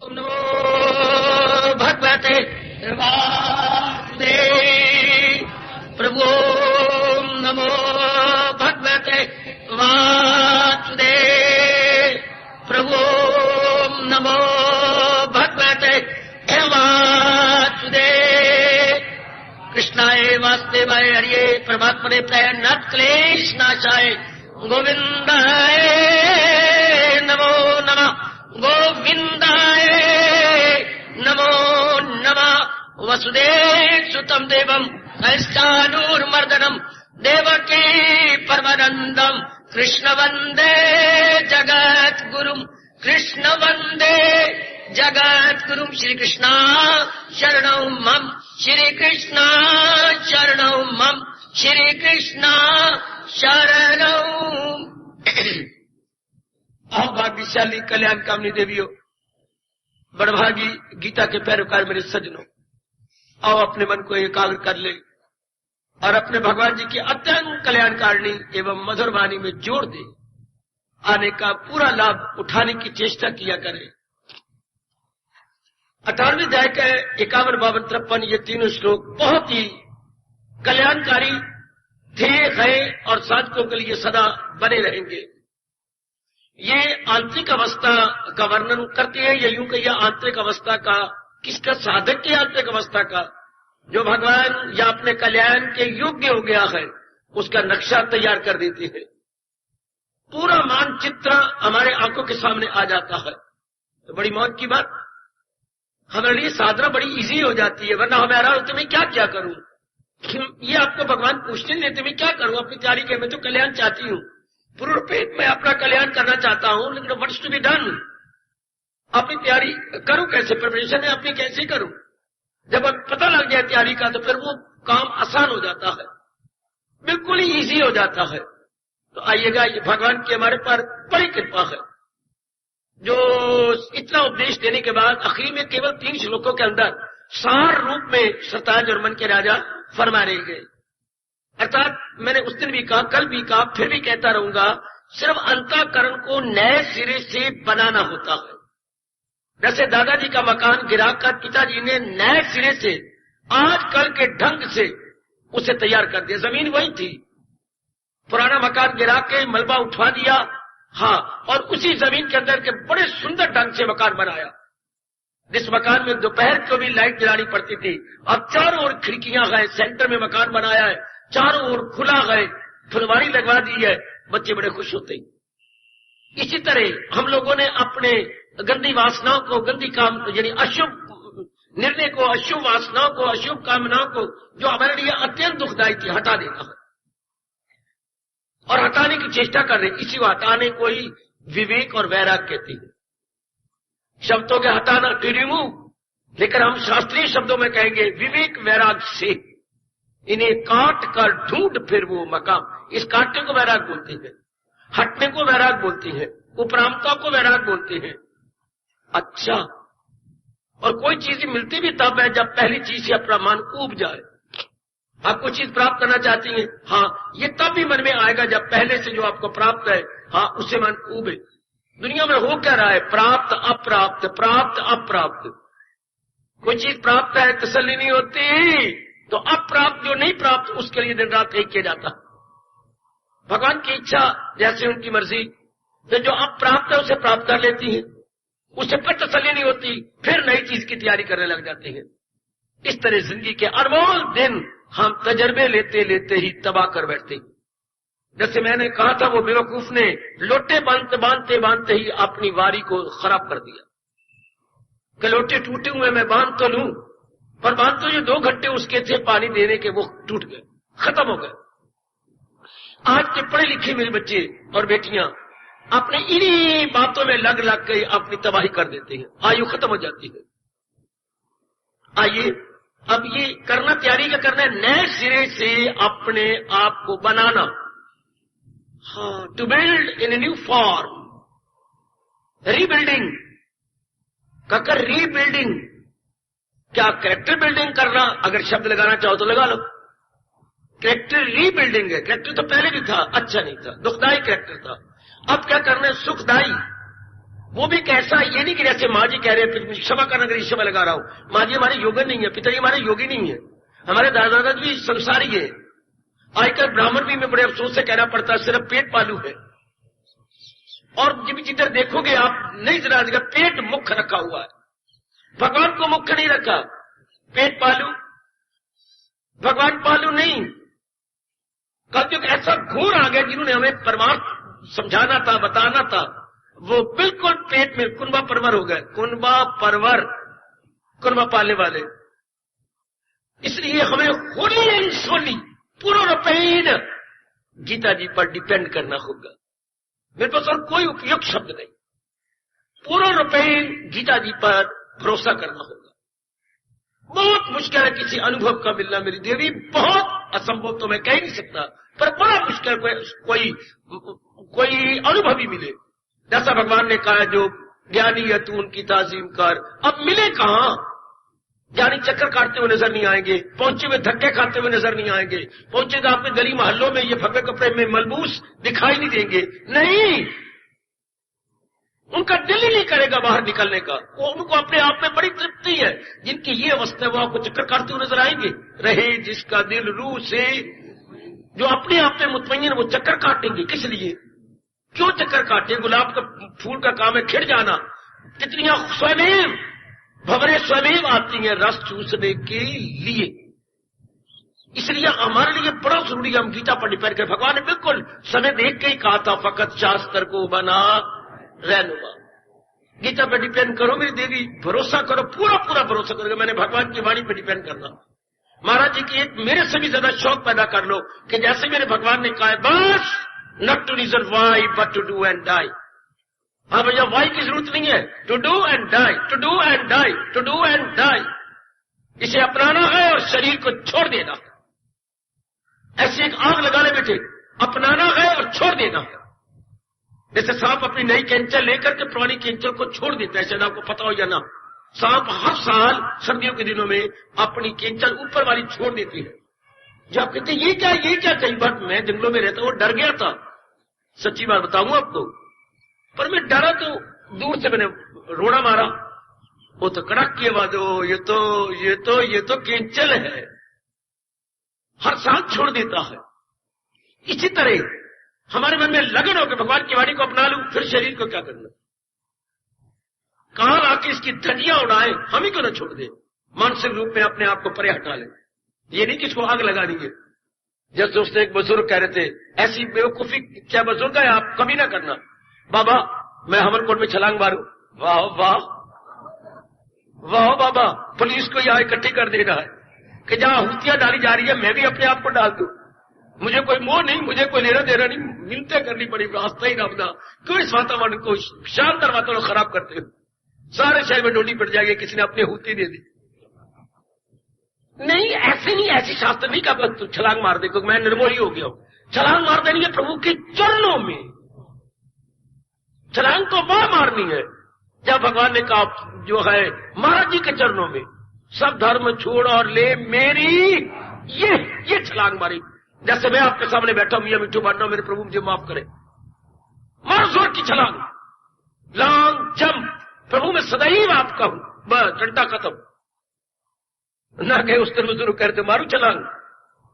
ओम नमो भगवते वासुदेव प्रभु। ओम नमो भगवते वासुदेव प्रभु। ओम नमो भगवते वासुदेव। कृष्णाय वासुदेवाय हरिये परमात्मने प्रणत क्लेश नाशाय गोविंदाय नमो नमः। गोविंदाय नमो नमः। वसुदेव सुतम देवम कैश्चानूर्मर्दनम देवकी परमानंदम कृष्ण वंदे जगत गुरुम। कृष्ण वंदे जगत गुरुम। श्री कृष्णा शरणौ मम। श्री कृष्णा शरणौ मम। श्री कृष्णा शरणौ। आओ भाग्यशाली कल्याण कामनी देवियों, बड़भागी गीता के पैरोकार मेरे सज्जनों, आओ अपने मन को एकाग्र कर ले और अपने भगवान जी की अत्यंत कल्याणकारिणी एवं मधुर वाणी में जोड़ दे आने का पूरा लाभ उठाने की चेष्टा किया करें। 18वें अध्याय के 51, 52, 53 ये तीनों श्लोक बहुत ही कल्याणकारी थे, हैं और साधकों के लिए सदा बने रहेंगे। ये आंतरिक अवस्था का वर्णन करते हैं, या यूं कहिए आंतरिक अवस्था का, किसका? साधक की आंतरिक अवस्था का, जो भगवान या अपने कल्याण के योग्य हो गया है, उसका नक्शा तैयार कर देते हैं। पूरा मानचित्र हमारे आंखों के सामने आ जाता है। तो बड़ी मौज की बात, हमारे लिए साधना बड़ी इजी हो जाती है। वरना हमारा तुम्हें क्या क्या करूं, ये आपको भगवान पूछते नहीं, तुम्हें क्या करूं अपनी तैयारी के, मैं तो कल्याण चाहती हूं, पूर्ण पेट में अपना कल्याण करना चाहता हूं, लेकिन व्हाट्स टू बी डन, अपनी तैयारी करूं कैसे, प्रिपरेशन है अपनी कैसे करूं। जब अब पता लग जाए तैयारी का तो फिर वो काम आसान हो जाता है, बिल्कुल ही इजी हो जाता है। तो आइएगा, ये भगवान की हमारे पर बड़ी कृपा है, जो इतना उपदेश देने के बाद आखिरी में केवल 3 श्लोकों के अंदर सार रूप में सताज और मन के राजा फरमा रहे गए। अर्थात मैंने उस दिन भी कहा, कल भी कहा, फिर भी कहता रहूंगा, सिर्फ अंतःकरण को नए सिरे से बनाना होता है। जैसे दादाजी का मकान गिराकर पिताजी ने नए सिरे से आजकल के ढंग से उसे तैयार कर दिया। जमीन वही थी, पुराना मकान गिरा के मलबा उठवा दिया, हाँ, और उसी जमीन के अंदर के बड़े सुंदर ढंग से मकान बनाया। जिस मकान में दोपहर को भी लाइट जलानी पड़ती थी, अब चारों ओर खिड़कियां गए, सेंटर में मकान बनाया है, चारों ओर खुला गए, फुलवारी लगवा दी है, बच्चे बड़े खुश होते हैं। इसी तरह हम लोगों ने अपने गंदी वासनाओं को, गंदी काम यानी अशुभ निर्णय को, अशुभ वासनाओं को, अशुभ कामनाओं को, जो हमारे लिए अत्यंत दुखदायी थी, हटा देना है और हटाने की चेष्टा कर रहे। इसी को हटाने को ही विवेक और वैराग कहते हैं। शब्दों के हटाना टू रिमूव, लेकिन हम शास्त्रीय शब्दों में कहेंगे विवेक वैराग से। इन्हें काट कर ढूंढ फिर वो मकाम, इस काटने को वैराग बोलते हैं, हटने को वैराग बोलते हैं, उपरामता को वैराग बोलते हैं। अच्छा, और कोई चीज मिलती भी तब है जब पहली चीज से अपना मन ऊब जाए। आप कोई चीज प्राप्त करना चाहती हैं, हाँ, ये तब भी मन में आएगा जब पहले से जो आपको प्राप्त है, हाँ, उससे मन ऊबे। दुनिया में हो क्या रहा है? प्राप्त अप्राप्त, प्राप्त अप्राप्त। कोई चीज प्राप्त है तसल्ली नहीं होती, तो अप्राप्त जो नहीं प्राप्त उसके लिए दिन रात एक किया जाता। भगवान की इच्छा जैसे उनकी मर्जी, तो जो अप्राप्त है उसे प्राप्त कर लेती है, उसे फिर तसल्ली नहीं होती, फिर नई चीज की तैयारी करने लग जाते हैं। इस तरह जिंदगी के अनमोल दिन हम तजर्बे लेते लेते ही तबाह कर बैठते हैं। जैसे मैंने कहा था, वो बेवकूफ ने लोटे बांधते बांधते बांधते ही अपनी वारी को खराब कर दिया कि लोटे टूटे हुए मैं बांध तो लूं, पर बांध तो जो 2 घंटे उसके थे पानी देने के, वो टूट गए, खत्म हो गए। आज के पढ़े लिखे मेरे बच्चे और बेटियां अपने इन्हीं बातों में लग लग के अपनी तबाही कर देते हैं, आयु खत्म हो जाती है। आइए अब ये करना, तैयारी क्या करना है? नए सिरे से अपने आप को बनाना, हाँ, to build in a new form, rebuilding. कहकर रीबिल्डिंग, क्या कैरेक्टर बिल्डिंग करना? अगर शब्द लगाना चाहो तो लगा लो। कैरेक्टर रीबिल्डिंग है। कैरेक्टर तो पहले भी था, अच्छा नहीं था, दुखदायी कैरेक्टर था। अब क्या करना है? सुखदायी। वो भी कैसा, ये नहीं कि जैसे माँ जी कह रहे हैं क्षमा करना कर क्षमा लगा रहा हूं। माँ जी हमारे योगन नहीं है, पिताजी हमारे योगी नहीं है, हमारे दादा दादा भी संसारी है। आजकल ब्राह्मण भी में बड़े अफसोस से कहना पड़ता है सिर्फ पेट पालू है। और जब जिधर देखोगे आप नहीं जरा पेट मुख्य रखा हुआ है, भगवान को मुख्य नहीं रखा। पेट पालू, भगवान पालू नहीं। कलयुग ऐसा घोर आ गया जिन्होंने हमें परमार्थ समझाना था, बताना था, वो बिल्कुल पेट में कुनबा परवर हो गए। कुनबा परवर, कुनबा पालने वाले। इसलिए हमें होली एंड सोली पूर्णपेण गीता जी पर डिपेंड करना होगा। मेरे पास और कोई उपयुक्त शब्द नहीं। पूर्णपेण गीता जी पर भरोसा करना होगा। बहुत मुश्किल है किसी अनुभव का मिलना मेरी देवी, बहुत असंभव तो मैं कह नहीं सकता, पर बड़ा मुश्किल कोई अनुभवी मिले। जैसा भगवान ने कहा जो ज्ञानी है तू उनकी ताजीम कर। अब मिले कहां? ज्ञानी चक्कर काटते हुए नजर नहीं आएंगे, पहुंचे हुए धक्के खाते हुए नजर नहीं आएंगे, पहुंचे तो आपके गली मोहल्लों में ये भव्य कपड़े में मलबूस दिखाई नहीं देंगे। नहीं, उनका दिल ही नहीं करेगा बाहर निकलने का। वो उनको अपने आप में बड़ी तृप्ति है। जिनकी ये अवस्था है वो आपको चक्कर काटते हुए नजर आएंगे। रहे जिसका दिल रूह से, जो अपने आप में मुतमईन वो चक्कर काटेंगे। किस लिए? क्यों चक्कर काटे? गुलाब का फूल का काम है खिड़ जाना। तितलियां स्वयं भंवरें स्वयं आती हैं रस चूसने के लिए। इसलिए हमारे लिए बड़ा जरूरी है हम गीता पर डिपेंड करें। भगवान ने बिल्कुल समय देख के ही कहा था फकत शास्त्र को बना रहनुमा। गीता पर डिपेंड करो मेरी देवी, भरोसा करो, पूरा पूरा भरोसा करोगे। मैंने भगवान की वाणी पर डिपेंड करना। महाराज जी की एक मेरे से भी ज्यादा शौक पैदा कर लो कि जैसे मेरे भगवान ने कहा है बस not to reason why but to do and die. हाँ भैया, वाई की जरूरत नहीं है, to do and die, to do and die, to do and die. इसे अपनाना है और शरीर को छोड़ देना है। ऐसी एक आग लगाने बैठे, अपनाना है और छोड़ देना है। जैसे सांप अपनी नई कैंचर लेकर के पुरानी कैंचर को छोड़ देता है, शायद आपको पता हो या ना। सांप हर साल सर्दियों के दिनों में अपनी कैंचर ऊपर वाली छोड़ देती है। जो आप कहते ये क्या कई बार मैं जंगलों में रहता हूं, डर गया था, सच्ची बात बताऊं आपको। पर मैं डरा तो दूर से मैंने रोड़ा मारा, वो तो कड़क की आवाज हो, ये तो कैंचर है, हर साल छोड़ देता है। इसी तरह हमारे मन में लगन हो कि भगवान की वाणी को अपना लूं, फिर शरीर को क्या करना? कहां आके इसकी धज्जियां उड़ाए, हम ही क्यों ना छोड़ दे, मानसिक रूप में अपने आप को परे हटा ले। ये नहीं कि इसको आग लगा देंगे। जैसे उसने एक बुजुर्ग कह रहे थे, ऐसी बेवकूफी क्या बुजुर्ग है आप कभी ना करना। बाबा मैं हमरकोट में छलांग मारूं, वाह वाह वाह बाबा, पुलिस को यहां इकट्ठी कर देना है कि जहां हुतियां डाली जा रही है मैं भी अपने आप को डाल दूं। मुझे कोई मोह नहीं, मुझे कोई लेना देना नहीं, मिलते करनी पड़ी, रास्ता ही रबना। क्यों इस वातावरण को, शानदार वातावरण खराब करते हो? सारे शहर में डोली पड़ जाएगी, किसी ने अपनी हुती दे दी। नहीं, ऐसे नहीं, ऐसी शास्त्र नहीं कहा तू छलांग मार दे क्योंकि मैं निर्मोही हो गया हूं। छलांग मार देनी है प्रभु के चरणों में, छलांग तो वहां मारनी है जब भगवान ने कहा जो है महाराज जी के चरणों में, सब धर्म छोड़ और ले मेरी ये छलांग मारी। जैसे मैं आपके सामने बैठा मियां मिट्टू बांट रहा हूं, मेरे प्रभु मुझे माफ करे, मार जोर की छलांग, लॉन्ग जंप, प्रभु मैं सदैव आपका हूं, बस डंडा खत्म। ना कहे उस तरह शुरू करते मारू छलांग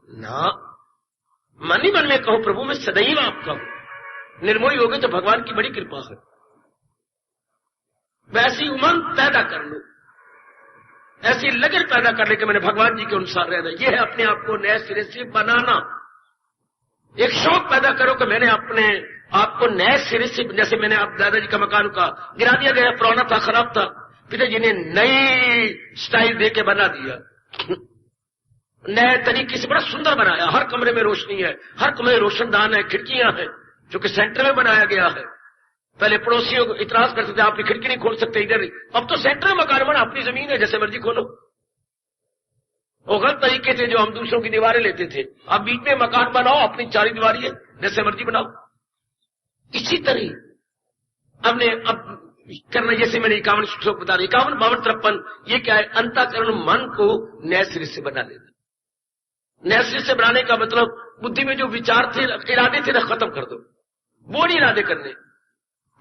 ना, मन ही मन में कहो प्रभु मैं सदैव आपका हूं। निर्मोही हो गए तो भगवान की बड़ी कृपा है। वैसी उमंग पैदा कर लो, ऐसी लगन पैदा करने के मैंने भगवान जी के अनुसार रहना। यह है अपने आप को नए सिरे से बनाना। एक शौक पैदा करो कि मैंने अपने आपको नए सिरे से, जैसे मैंने आप दादाजी का मकान का गिरा दिया गया, पुराना था, खराब था, पिताजी ने नई स्टाइल दे के बना दिया, नए तरीके से बड़ा सुंदर बनाया। हर कमरे में रोशनी है, हर कमरे में रोशनदान है, खिड़कियां हैं जो कि सेंटर में बनाया गया है। पहले पड़ोसियों को इतराज करते थे आपकी खिड़की नहीं खोल सकते इधर, अब तो सेंटर में मकान बना, अपनी जमीन है, जैसे मर्जी खोलो। वो गलत तरीके से जो हम दूसरों की दीवारें लेते थे, अब बीच में मकान बनाओ, अपनी चारी दीवारी है, जैसे मर्जी बनाओ। इसी तरह हमने अब करना, जैसे मैंने 51 श्लोक बता रहा, 51, 52, 53, ये क्या है? अंतःकरण मन को नए सिरे से बना लेना। नए सिरे से बनाने का मतलब बुद्धि में जो विचार थे, इरादे थे ना, खत्म कर दो। वो नहीं इरादे करने।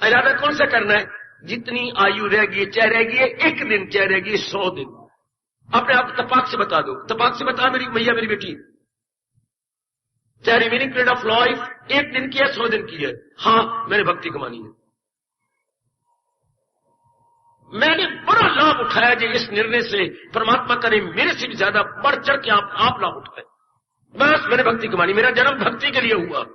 इरादा कौन सा करना है? जितनी आयु रहेगी चाहे रहेगी 1 दिन, चाहे रहेगी 100 दिन। अपने आप तपाक से बता दो, तपाक से बता मेरी मैया मेरी बेटी, चाहे रिमेनिंग पीरियड ऑफ लाइफ 1 दिन की है 100 दिन की है। हाँ, मैंने भक्ति कमानी है। मैंने बड़ा लाभ उठाया जी इस निर्णय से। परमात्मा करे मेरे से भी ज्यादा बढ़ चढ़ के आप लाभ उठाए। बस मैंने भक्ति कमानी, मेरा जन्म भक्ति के लिए हुआ।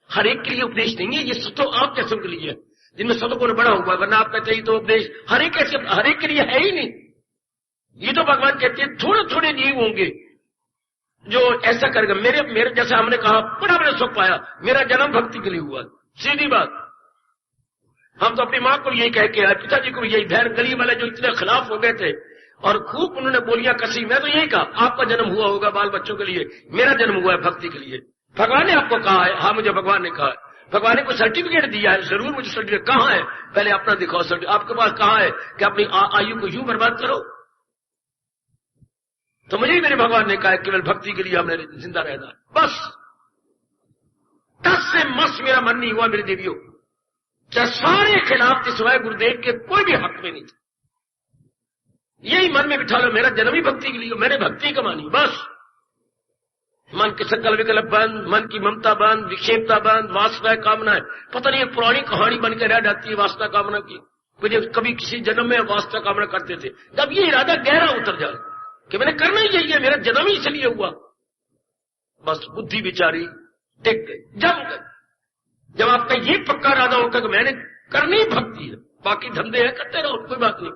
हर एक के लिए उपदेश नहीं है, ये तो आप कैसे के लिए है जिनमें सदगुण बड़ा हुआ, वरना आप कहते ही तो उपदेश हर एक के लिए है ही नहीं। ये तो भगवान कहते हैं थोड़े थोड़े जीव होंगे जो ऐसा करेगा। मेरे जैसा हमने कहा बड़ा बड़ा सुख पाया, मेरा जन्म भक्ति के लिए हुआ, सीधी बात। हम तो अपनी माँ को यही कह के आए, पिताजी को यही, धैर्य गली वाले जो इतने खिलाफ हो गए थे और खूब उन्होंने बोलियां कसी, मैं तो यही कहा आपका जन्म हुआ होगा बाल बच्चों के लिए, मेरा जन्म हुआ है भक्ति के लिए। भगवान ने आपको कहा है? हाँ, मुझे भगवान ने कहा है। भगवान ने कोई सर्टिफिकेट दिया है? जरूर मुझे सर्टिफिकेट कहाँ है, पहले अपना दिखाओ सर्टिफिकेट। आपके पास कहाँ है कि अपनी आयु को यूं बर्बाद करो? तो मुझे मेरे भगवान ने कहा है केवल भक्ति के लिए हमने जिंदा रहना है। बस 10 से मस मेरा मन नहीं हुआ मेरी देवियों, चाहे सारे खिलाफ थे सिवाय गुरुदेव के कोई भी हक में नहीं था। यही मन में बिठा लो, मेरा जन्म ही भक्ति के लिए, मैंने भक्ति कमानी। बस मन के संकल्प विकल्प बंद, मन की ममता बंद, विक्षेपता बंद, वासना कामना, पता नहीं पुरानी कहानी बन के रह जाती है वासना कामना की। कभी किसी जन्म में वासना कामना करते थे, जब ये इरादा गहरा उतर जाए कि मैंने करना ही चाहिए, मेरा जन्म ही इसलिए हुआ, बस बुद्धि बिचारी टिक गई, जम गई। जब आपका ये पक्का इरादा होगा कि मैंने करनी भक्ति है, बाकी धंधे हैं करते रहो, कोई बात नहीं।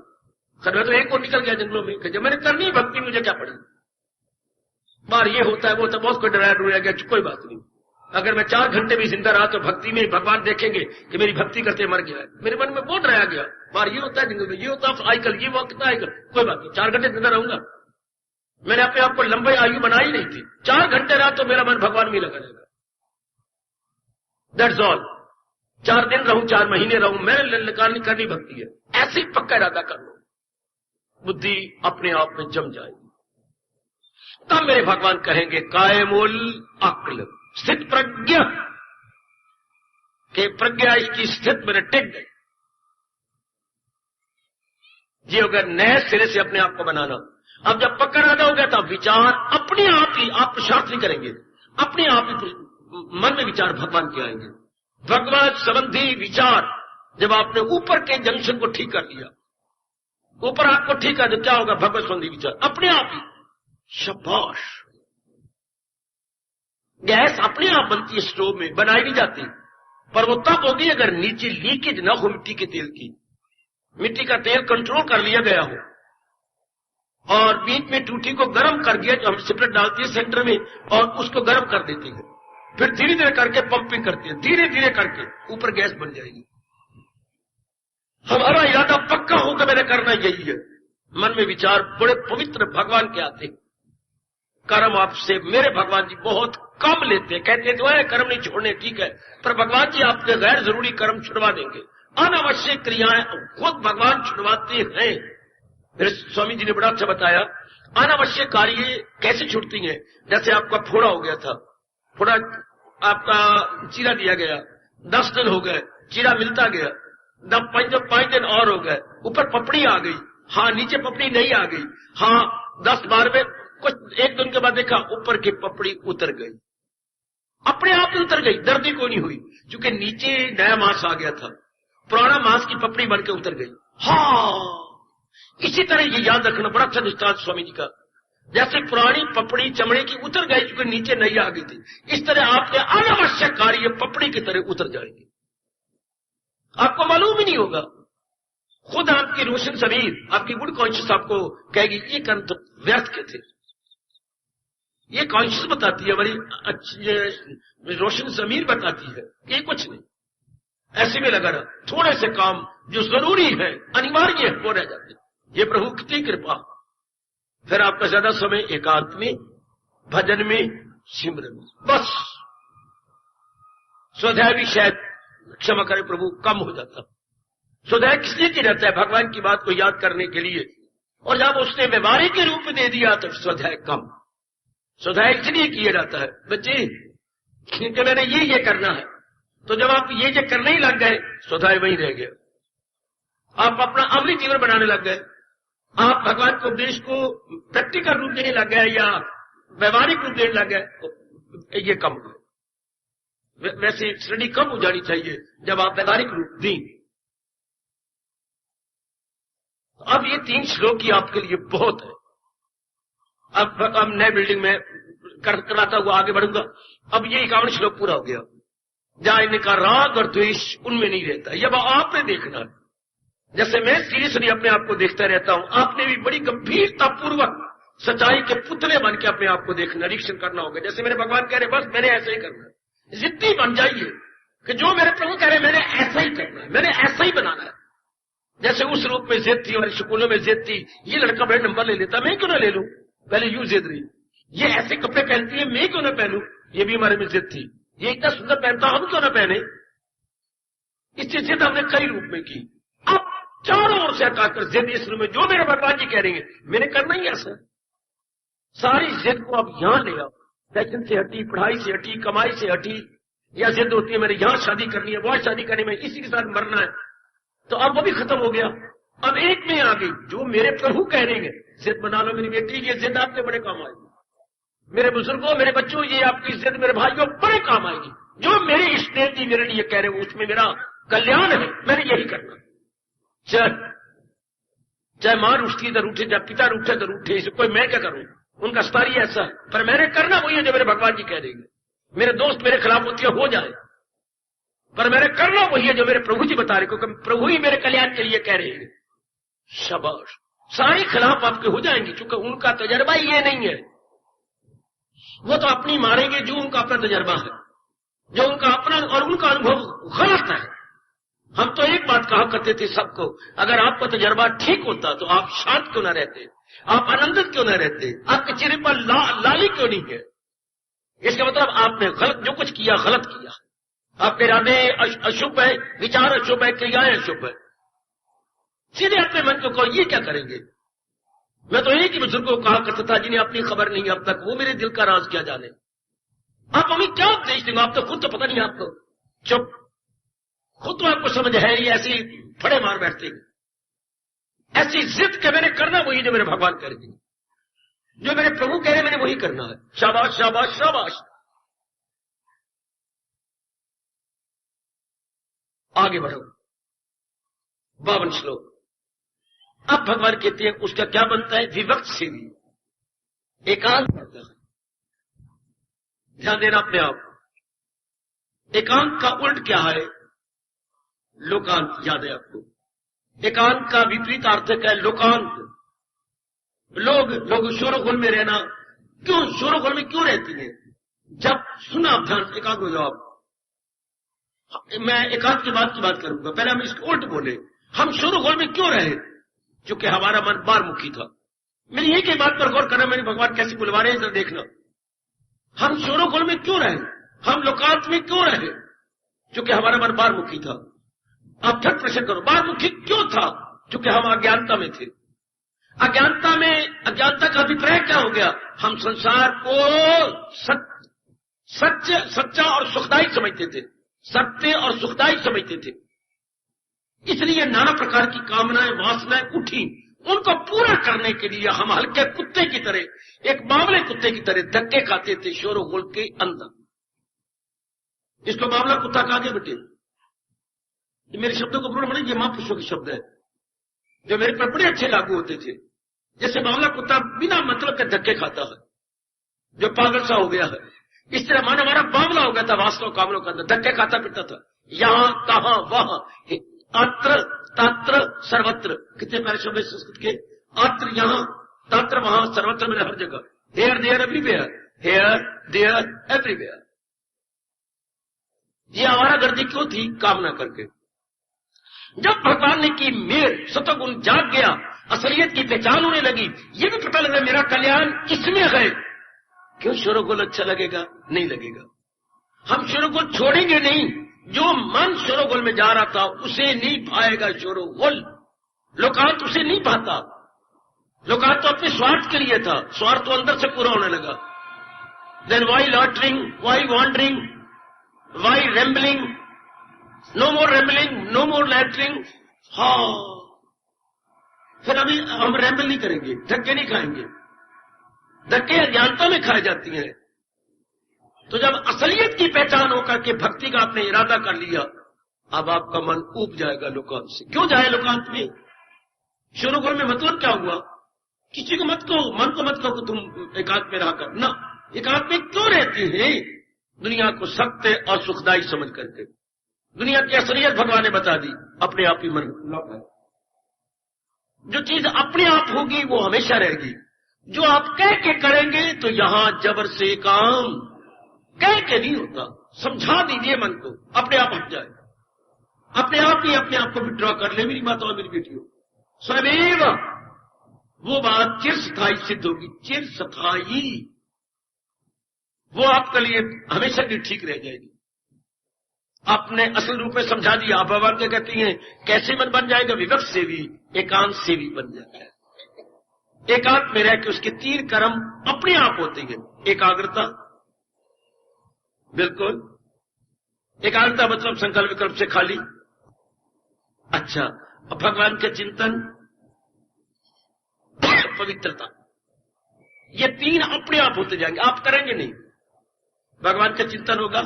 खैर मैं तो एक और निकल गया जंगलों में कि जब मैंने करनी भक्ति मुझे क्या पड़ी। बार ये होता है वो तो बहुत कोई डराया डुराया गया, कोई बात नहीं। अगर मैं 4 घंटे भी जिंदा रहा तो भक्ति में भगवान देखेंगे कि मेरी भक्ति करते मर गया है। मेरे मन में बहुत डराया गया, बार ये होता है जंगल में, ये होता है आजकल, ये वक्त आएगा, कोई बात नहीं, 4 घंटे जिंदा रहूंगा। मैंने अपने आप को लंबी आयु बनाई नहीं थी, 4 घंटे रहा तो मेरा मन भगवान में लगा रहेगा। That's all. 4 दिन रहूं, 4 महीने रहूं, मैंने करनी भक्ति है, ऐसे ही पक्का इरादा कर लो, बुद्धि अपने आप में जम जाएगी। तब मेरे भगवान कहेंगे कायमूल अक्ल स्थित प्रज्ञा, के प्रज्ञा इसकी स्थित मेरे टिक गई। ये अगर नए सिरे से अपने आप को बनाना, अब जब पक्का इरादा हो गया तब विचार अपने आप ही, आप पुरुषार्थ नहीं करेंगे, अपने आप ही मन में विचार भगवान के आएंगे। भगवान संबंधी विचार जब आपने ऊपर के जंक्शन को ठीक कर लिया, ऊपर आपको ठीक कर दिया, क्या होगा? भगवत संबंधी विचार अपने आप ही, शाबाश। गैस अपने आप बनती है, स्टोव में बनाई नहीं जाती, पर वो तब होगी अगर नीचे लीकेज न हो मिट्टी के तेल की, मिट्टी का तेल कंट्रोल कर लिया गया हो और बीच में टूटी को गर्म कर दिया, जो हम सिपरेट डालती है सेंटर में और उसको गर्म कर देती है, फिर धीरे धीरे करके पंपिंग करती है, धीरे धीरे करके ऊपर गैस बन जाएगी। हमारा इरादा पक्का होकर मैंने करना यही है। मन में विचार बड़े पवित्र भगवान के आते, कर्म आपसे मेरे भगवान जी बहुत कम लेते, कहते तो है कर्म नहीं छोड़ने, ठीक है, पर भगवान जी आपके गैर जरूरी कर्म छुड़वा देंगे, अनावश्यक क्रियाएं खुद भगवान छुड़वाते हैं। मेरे स्वामी जी ने बड़ा अच्छा बताया, अनावश्यक कार्य कैसे छूटती हैं। जैसे आपका फोड़ा हो गया था, फोड़ा आपका चीरा दिया गया, 10 दिन हो गए, चीरा मिलता गया, 5 दिन और हो गए, ऊपर पपड़ी आ गई, हाँ नीचे पपड़ी नहीं आ गई, हाँ 10-12 में कुछ 1 दिन के बाद देखा ऊपर की पपड़ी उतर गई, अपने आप ही उतर गई, दर्दी को नहीं हुई, क्योंकि नीचे नया मांस आ गया था, पुराना मांस की पपड़ी बन के उतर गई। हाँ, इसी तरह ये याद रखना, बड़ा अच्छा दृष्टांत स्वामी जी का, जैसे पुरानी पपड़ी चमड़े की उतर गई क्योंकि नीचे नई आ गई थी, इस तरह आपके अनावश्यक कार्य पपड़ी की तरह उतर जाएंगे, आपको मालूम ही नहीं होगा। खुद आपकी रोशन जमीर, आपकी गुड कॉन्शियस आपको कहेगी ये कर्म तो व्यर्थ के थे। ये कॉन्शियस बताती है, हमारी अच्छी रोशन जमीर बताती है ये कुछ नहीं, ऐसे में लगा रहा, थोड़े से काम जो जरूरी है अनिवार्य है वो रह जाते। ये प्रभु कितनी कृपा। फिर आपका ज्यादा समय एकांत में, भजन में, सिमरन में, बस स्वाध्याय भी शायद क्षमा करे प्रभु कम हो जाता। स्वाध्याय किसलिए किया जाता है? भगवान की बात को याद करने के लिए, और जब उसने व्यवहारिक के रूप में दे दिया तो स्वाध्याय कम। स्वाध्याय इसलिए किया जाता है बच्चे क्योंकि मैंने ये करना है, तो जब आप ये करने ही लग गए स्वाध्याय वहीं रह गया। आप अपना अमली जीवन बनाने लग गए, आप भगवान के उपदेश को प्रैक्टिकल रूप देने लग गए या व्यवहारिक रूप देने लग गए, तो ये कम हो। वैसे स्टडी कम हो जानी चाहिए जब आप व्यवहारिक रूप दें। अब ये 3 श्लोक ही आपके लिए बहुत है। अब नए बिल्डिंग में कराता हुआ आगे बढ़ूंगा। अब ये 51 श्लोक पूरा हो गया, जहां इनका राग और द्वेष उनमें नहीं रहता। ये आपने देखना है, जैसे मैं सीरियसली अपने आप को देखता रहता हूं, आपने भी बड़ी गंभीरता पूर्वक सच्चाई के पुतले बन के अपने आप को देखना, निरीक्षण करना होगा। जैसे मेरे भगवान कह रहे बस मैंने ऐसा ही करना है, जिद्दी बन जाइए कि जो मेरे प्रभु कह रहे मैंने ऐसा ही करना है, मैंने ऐसा ही बनाना है। जैसे उस रूप में जिद थी, हमारे स्कूलों में जिद थी, ये लड़का बड़े नंबर ले लेता, मैं क्यों ना ले लूं, पहले यूं जिद रही। ये ऐसे कपड़े पहनती है, मैं क्यों ना पहनूं, ये भी हमारे में जिद थी। ये इतना सुंदर पहनता, हम क्यों ना पहने। इससे जिद हमने कई रूप में की। अब चारों ओर से हटाकर जिद इस रूप में, जो मेरे भगवान जी कह रहे हैं मैंने करना ही ऐसा। सारी जिद को अब यहां ले आओ। फैशन से हटी, पढ़ाई से हटी, कमाई से हटी, या जिद होती है मेरे यहां शादी करनी है, वहां शादी करनी है, इसी के साथ मरना है, तो अब वो भी खत्म हो गया। अब एक में आ गई, जो मेरे प्रभु कह रहे हैं जिद बना लो मेरी बेटी, ये जिद आपके बड़े काम आएगी। मेरे बुजुर्गों, मेरे बच्चों, ये आपकी जिद मेरे भाइयों बड़े काम आएगी। जो मेरे इष्टदेव जी मेरे लिए कह रहे हैं उसमें मेरा कल्याण है, मैंने यही करना। चाहे मां रूठती इधर उठे, चाहे पिता रूठे इधर उठे, इसे कोई मैं क्या करूं, उनका स्तर ही ऐसा है। पर मैंने करना वही है जो मेरे भगवान जी कह देंगे। मेरे दोस्त मेरे खिलाफ होती है, हो जाए, पर मैंने करना वही है जो मेरे प्रभु जी बता रहे, क्योंकि प्रभु ही मेरे कल्याण के लिए कह रहे हैं। शाबाश, सारे खिलाफ आपके हो जाएंगे, क्योंकि उनका तजर्बा ये नहीं है। वो तो अपनी मारेंगे जो उनका अपना तजर्बा है, जो उनका अपना, और उनका अनुभव गलत है। हम तो एक बात कहा करते थे सबको, अगर आपका तजर्बा ठीक होता तो आप शांत क्यों न रहते, आप आनंदित क्यों न रहते, आपके चेहरे पर लाली क्यों नहीं है। इसका मतलब आपने गलत, जो कुछ किया गलत किया। आपके इरादे अशुभ है, विचार अशुभ है, क्रियाएं अशुभ है। सीधे अपने मन को कहो ये क्या करेंगे। मैं तो एक ही बुजुर्ग को कहा करता था जिन्हें अपनी खबर नहीं अब तक, वो मेरे दिल का राज क्या जाने। आप हमें क्या उपदेश देंगे, आप तो खुद तो पता नहीं आपको। चुप, खुद तो आपको समझ है, ये ऐसी फड़े मार बैठते हैं। ऐसी जिद के मैंने करना वही जो मेरे भगवान करेंगे, जो मेरे प्रभु कह रहे मैंने वही करना है। शाबाश शाबाश शाबाश। आगे बढ़ो। 52 श्लोक। अब भगवान कहते हैं उसका क्या बनता है, विभक्त सेवी, एकांत बनता है। ध्यान देना अपने आप। एकांत का उल्ट क्या है, लोकांत। याद है आपको, एकांत का विपरीत अर्थ है लोकांत। लोग शोरगुल में रहना, क्यों शोरगुल में क्यों रहती है। जब सुना ध्यान, एकांत हो जाओ। मैं एकांत की बात करूंगा, पहले हम इसको उल्ट बोले। हम शोरगुल में क्यों रहे, क्योंकि हमारा मन बारमुखी था। मेरी एक ही बात पर गौर करना, मेरे भगवान कैसे बुलवा रहे हैं इधर देखना। हम शोरगुल में क्यों रहे, हम लोकांत में क्यों रहे, क्योंकि हमारा मन बारमुखी था। आप झट प्रश्न करो, बारमुखी क्यों था, क्योंकि हम अज्ञानता में थे। अज्ञानता का अभिप्राय क्या हो गया, हम संसार को सच्चा और सुखदायी समझते थे, सत्य और सुखदायी समझते थे। इसलिए नाना प्रकार की कामनाएं, वासनाएं उठी। उनको पूरा करने के लिए हम हल्के कुत्ते की तरह, एक मामले कुत्ते की तरह धक्के खाते थे शोरगुल के अंदर। इसको मामला कुत्ता कहा गया बेटे। मेरे शब्दों को पूर्ण, ये महापुरुषों के शब्द है जो मेरे पर बड़े अच्छे लागू होते थे। जैसे मामला कुत्ता बिना मतलब के धक्के खाता है, जो पागल सा हो गया है, इस तरह मानो हमारा मामला हो गया था वास्तव कामलों के अंदर, धक्के खाता फिरता था, यहां तहां वहां, अत्र तत्र सर्वत्र। कितने प्यारे शब्द संस्कृत के, अत्र यहां, तत्र वहां, सर्वत्र मैंने हर जगह, here there everywhere, here there everywhere. ये आवारागर्दी क्यों थी, कामना करके। जब भगवान ने की मेर, सतोगुण जाग गया, असलियत की पहचान होने लगी, ये भी पता लगा मेरा कल्याण इसमें है। क्यों शोरगुल अच्छा लगेगा, नहीं लगेगा। हम शोरगुल छोड़ेंगे नहीं, जो मन शोरगुल में जा रहा था उसे नहीं पाएगा शोरगुल। लोकांत उसे नहीं पाता। लोकांत तो अपने स्वार्थ के लिए था, स्वार्थ तो अंदर से पूरा होने लगा। Then why loitering, why wandering, why rambling, no more rambling, no more loitering. हाँ, फिर अभी हम रैम्बल नहीं करेंगे, धक्के नहीं खाएंगे। धक्के अज्ञानता में खाए जाती हैं। तो जब असलियत की पहचान होकर के भक्ति का आपने इरादा कर लिया, अब आपका मन ऊब जाएगा लोकांत से। क्यों जाए लोकांत में? शुरू में मतलब क्या हुआ? किसी को मत कहो, मन को मत कहो तुम एकांत में रहा कर ना। एकांत में क्यों रहती है? दुनिया को सत्य और सुखदायी समझ करके। दुनिया की असलियत भगवान ने बता दी, अपने आप ही मन लौट आए। जो चीज अपने आप होगी वो हमेशा रहेगी। जो आप कह के करेंगे तो यहां जबर से काम कह के नहीं होता। समझा दीजिए मन को, अपने आप हट जाएगा। अपने आप ही अपने आप को विड्रॉ कर ले। मेरी माता और मेरी बेटियों, स्वयं वो बात चिर स्थायी सिद्ध होगी। चिर स्थायी वो आपके लिए हमेशा की ठीक रह जाएगी। आपने असल रूप में समझा दिया। आप भगवान क्या कहती हैं, कैसे मन बन जाएगा? विवक्त से भी एकांत से भी बन जाता है। एकांत में रह के उसके 3 कर्म अपने आप होते हैं। एकाग्रता, बिल्कुल एकाग्रता मतलब संकल्प विकल्प से खाली। अच्छा, अब भगवान के चिंतन, पवित्रता, ये 3 अपने आप होते जाएंगे। आप करेंगे नहीं। भगवान का चिंतन होगा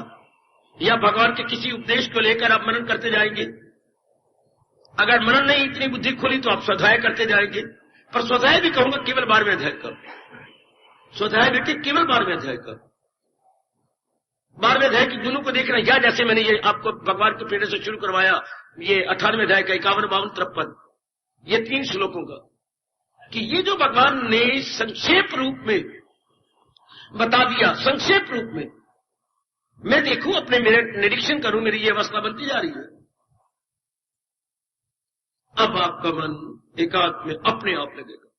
या भगवान के किसी उपदेश को लेकर आप मनन करते जाएंगे। अगर मनन नहीं इतनी बुद्धि खुली तो आप स्वाध्याय करते जाएंगे। पर स्वाध्याय भी कहूंगा केवल 12वें अध्याय कर। स्वाध्याय बेटे केवल 12वें अध्याय कर। 12वें अध्याय की गुणों को देखना, या जैसे मैंने ये आपको भगवान के प्रेरणा से शुरू करवाया, ये 18वें अध्याय का 51, 52, 53, ये 3 श्लोकों का, कि ये जो भगवान ने संक्षेप रूप में बता दिया, संक्षेप रूप में मैं देखूं, अपने मेरे निरीक्षण करूं, मेरी ये अवस्था बनती जा रही है। अब आपका मन एकांत में अपने आप लगेगा।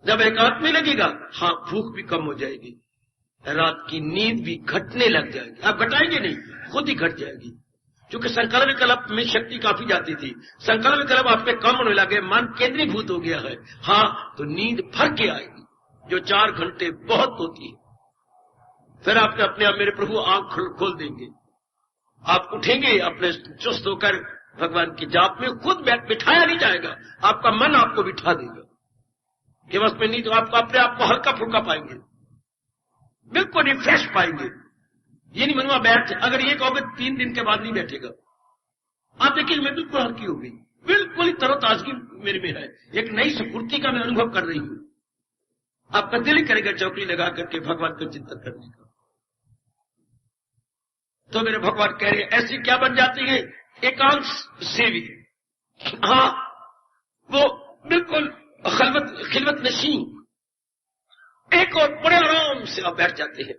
जब एकांत में लगेगा, हाँ, भूख भी कम हो जाएगी, रात की नींद भी घटने लग जाएगी। आप घटाएंगे नहीं, खुद ही घट जाएगी। क्योंकि संकल्प विकल्प में शक्ति काफी जाती थी, संकल्प विकल्प आपके कम होने लगे, मन केंद्रीभूत हो गया है। हाँ, तो नींद भर के आएगी, जो 4 घंटे बहुत होती है। फिर आपने अपने आप मेरे प्रभु आंख खोल देंगे। आप उठेंगे अपने चुस्त होकर भगवान की जाप में। खुद बिठाया नहीं जाएगा, आपका मन आपको बिठा देगा कि बस में नहीं, तो आपको अपने आप को हल्का फुल्का पाएंगे, बिल्कुल रिफ्रेश पाएंगे। ये नहीं मनवा बैठ, अगर ये कहोगे 3 दिन के बाद नहीं बैठेगा, आप देखिए मैं बिल्कुल हल्की हो गई, बिल्कुल ही तरोताजगी मेरे में है, एक नई स्फूर्ति का मैं अनुभव कर रही हूं। आपका दिल ही करेगा चौकड़ी लगा करके भगवान का चिंतन करने का। तो मेरे भगवान कह रहे हैं, ऐसी क्या बन जाती है? एकांत सेवी। हाँ, वो बिल्कुल खिलवत नशी, एक और बड़े आराम से आप बैठ जाते हैं।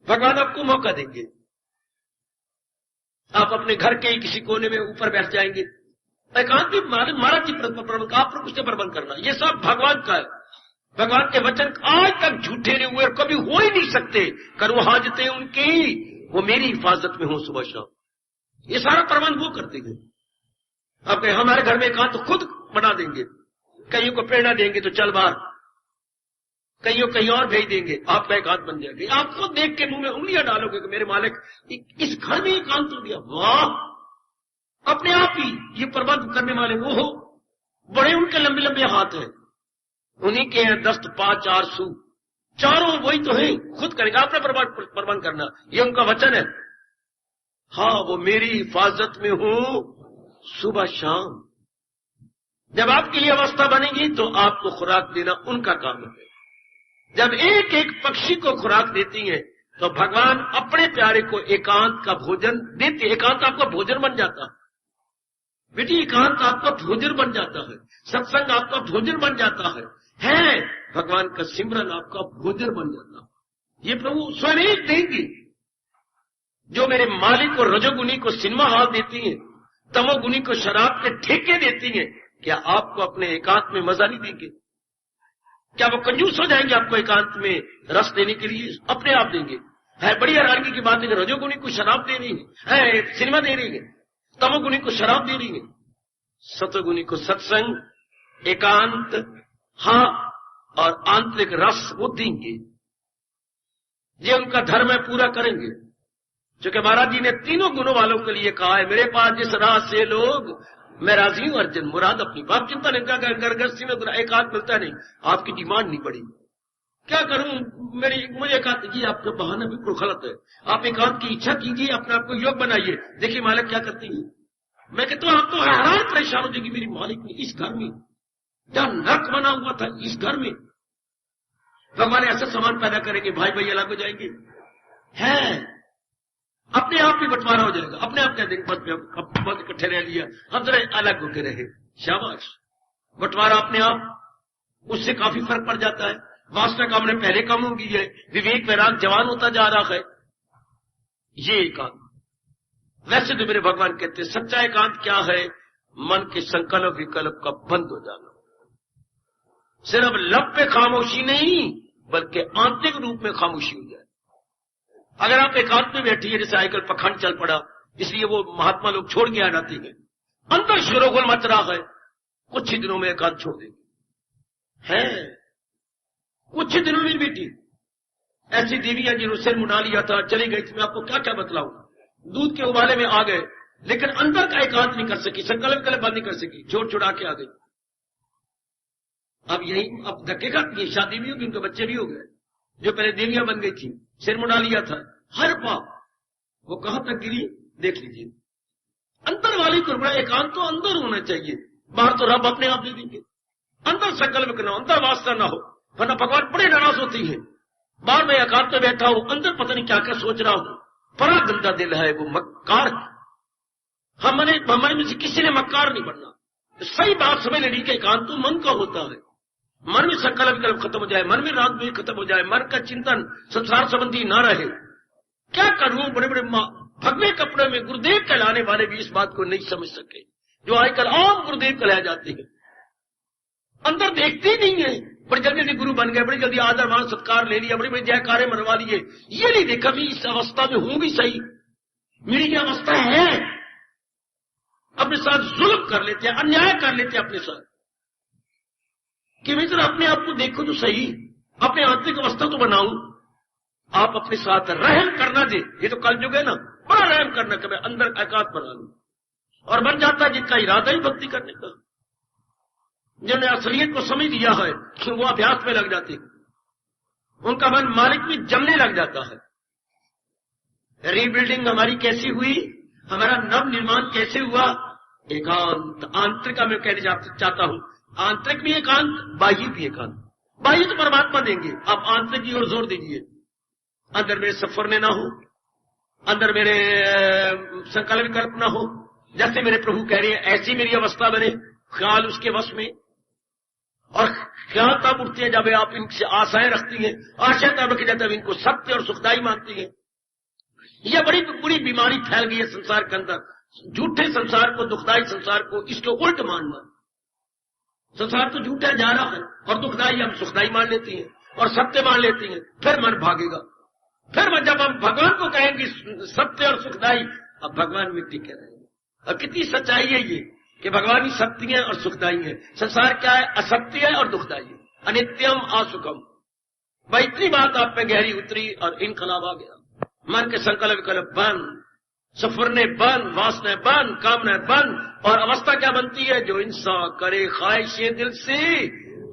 भगवान आपको मौका देंगे, आप अपने घर के किसी कोने में ऊपर बैठ जाएंगे। एकांत भी महाराज जी प्रबंध, आप लोग उससे प्रबंध करना, ये सब भगवान का है। भगवान के वचन आज तक झूठे नहीं हुए और कभी हो ही नहीं सकते। करो हाजते उनकी, वो मेरी हिफाजत में हो सुबह शाम। ये सारा प्रबंध वो करते हैं। आप कहें हमारे घर में एकांत तो खुद बना देंगे, कईयों को प्रेरणा देंगे तो चल बाहर, कईयों कहीं और भेज देंगे, आपका एकांत बन जाएगा। आप खुद देख के मुंह में उंगलियां डालोगे कि मेरे मालिक इस घर में एकांत हो गया। वाह, अपने आप ही ये प्रबंध करने वाले वो हो, बड़े उनके लंबे लंबे हाथ हैं, उन्हीं के हैं 10 5 4 सू, चारों वही तो है, खुद करेगा। आपने प्रबंध करना, ये उनका वचन है। हाँ, वो मेरी हिफाजत में हो सुबह शाम। जब आपकी ये अवस्था बनेगी तो आपको खुराक देना उनका काम है। जब एक एक पक्षी को खुराक देती है तो भगवान अपने प्यारे को एकांत का भोजन देते। एकांत आपका भोजन बन जाता है बेटी, एकांत आपका भोजन बन जाता है, सत्संग आपका भोजन बन जाता है भगवान का सिमरन आपका भोजन बन जाता है। ये प्रभु स्वयं देंगे। जो मेरे मालिक को रजोगुनी को सिनेमा हॉल देती है, तमोगुनी को शराब के ठेके देती है, क्या आपको अपने एकांत में मजा नहीं देंगे? क्या वो कंजूस हो जाएंगे आपको एकांत में रस देने के लिए? अपने आप देंगे। है बड़ी हैरानगी की बात है, रजोगुनी को शराब दे रही है, सिनेमा दे रही है, तमोगुनी को शराब दे रही है, सतोगुनी को सत्संग, एकांत, हाँ, और आंतरिक रस वो देंगे। ये उनका धर्म है, पूरा करेंगे। क्योंकि महाराज जी ने तीनों गुणों वालों के लिए कहा है, मेरे पास जिस राह से लोग मैं राजी हूं अर्जुन, मुराद अपनी बाप चिंता नहीं क्या गृहस्थी में एकांत मिलता नहीं, आपकी डिमांड नहीं बढ़ी, क्या करूं, मुझे एकांत जी आपका बहाना बिल्कुल गलत है, आप एकांत की इच्छा कीजिए, अपने आप को योग बनाइए। देखिए मालिक क्या करती है, मैं कहता हूं आप तो हैरान परेशान हो जाएगी, मेरी मालिक ने इस घर में जहां नर्क बना हुआ था, इस घर में भगवान ऐसा सामान पैदा करेंगे, भाई भाई अलग हो जाएंगे, है अपने आप भी बंटवारा हो जाएगा, अपने आप कह देंगे बहुत इकट्ठे रह लिया, हम जरा अलग होकर रहे, शाबाश, बंटवारा अपने आप, उससे काफी फर्क पड़ जाता है। वासना का हमने पहले कम होगी है, विवेक वैराग जवान होता जा रहा है, ये एकांत। वैसे तो मेरे भगवान कहते सच्चा एकांत क्या है, मन के संकल्प विकल्प का बंद हो जाना, सिर्फ लब पे खामोशी नहीं बल्कि आंतरिक रूप में खामोशी हो जाए। अगर आप एकांत में बैठिए, जैसे आजकल पखंड चल पड़ा, इसलिए वो महात्मा लोग छोड़ के आ जाते हैं, अंदर शोरगुल मच रहा है, कुछ ही दिनों में एकांत छोड़ देंगे, है कुछ ही दिनों में बेटी ऐसी देवियां जिन्होंने सिर मुड़ा लिया था, चली गई थी, मैं आपको क्या क्या बतलाऊं, दूध के उबाले में आ गए, लेकिन अंदर का एकांत नहीं कर सकी, संकल्प कल बंद नहीं कर सकी, छोड़ छुड़ा के आ गई। अब यही अब धक्के खाती है, शादी भी होगी, उनके बच्चे भी हो गए, जो पहले देवियां बन गई थी, सिर मुड़ा लिया था, हर पाप वो कहां तक गिरी देख लीजिए। अंदर वाली कुर्बान एकांत तो अंदर होना चाहिए, बाहर तो रब अपने आप दे देंगे, अंदर संकल्प न हो, अंदर वास्ता ना हो, वरना भगवान बड़े नाराज होती है। बाहर में एकांत में बैठा हूं, अंदर पता नहीं क्या क्या सोच रहा हूं, बड़ा गंदा दिल है, वो मक्कार, हमारे में से किसी ने मक्कार नहीं बनना, सही बात समझ लेनी कि एकांत तो मन का होता है, मन में संकल्प विकल्प खत्म हो जाए, मन में राग द्वेष खत्म हो जाए, मन का चिंतन संसार संबंधी न रहे। क्या करूं, बड़े बड़े भगवे कपड़े में गुरुदेव कहलाने वाले भी इस बात को नहीं समझ सके, जो आजकल आम गुरुदेव कहलाए जाते हैं, अंदर देखते ही नहीं है, बड़ी जल्दी जल्दी गुरु बन गए, बड़ी जल्दी आदर मान सत्कार ले लिया, बड़ी बड़ी जयकारे मरवा लिए, ये नहीं देखा भी इस अवस्था में हूं भी सही, मेरी ये अवस्था है, अपने साथ जुल्म कर लेते हैं, अन्याय कर लेते हैं अपने साथ, कि मैं जरा अपने आप को देखो तो सही, अपने आंतरिक अवस्था तो बनाऊं, आप अपने साथ रहम करना दे, ये तो कल युग है ना, बड़ा रहम करना कि मैं अंदर एकांत बना लूं, और बन जाता है जिनका इरादा ही भक्ति करने का, जिन्होंने असलियत को समझ लिया है कि वो अभ्यास में लग जाते, उनका मन मालिक में जमने लग जाता है। रीबिल्डिंग हमारी कैसी हुई, हमारा नव निर्माण कैसे हुआ, एकांत, आंतरिक का मैं कहने चाहता हूं, आंतरिक भी एकांत, बाह्य भी एकांत, बाह्य तो परमात्मा देंगे, आप आंतरिक की ओर जोर दीजिए, अंदर मेरे सफरने ना हो, अंदर मेरे संकल्प विकल्प ना हो, जैसे मेरे प्रभु कह रहे हैं ऐसी मेरी अवस्था बने, ख्याल उसके वश में, और ख्याल तब उठती है जब आप इनसे आशाएं रखती हैं, आशा तब रखी जाती है इनको सत्य और सुखदायी मानती है। यह बड़ी बुरी बीमारी फैल गई है संसार के अंदर, झूठे संसार को, दुखदायी संसार को इसके उल्ट मानना, संसार तो झूठा जा रहा है और दुखदायी हम सुखदायी मान लेती हैं और सत्य मान लेती हैं, फिर मन भागेगा, फिर जब हम भगवान को कहेंगे सत्य और सुखदायी, अब भगवान मिट्टी कह रहे हैं, अब कितनी सच्चाई है ये कि भगवान ही सत्य है और सुखदायी है, संसार क्या है, असत्य है और दुखदायी है, अनित्यम असुखम। भाई इतनी बात आप पे गहरी उतरी और इनकलाब आ गया, मन के संकल्प विकल्प बंद, सफरने बंद, वासना बंद, कामना बंद, और अवस्था क्या बनती है, जो इंसान करे ख्वाहिशें दिल से,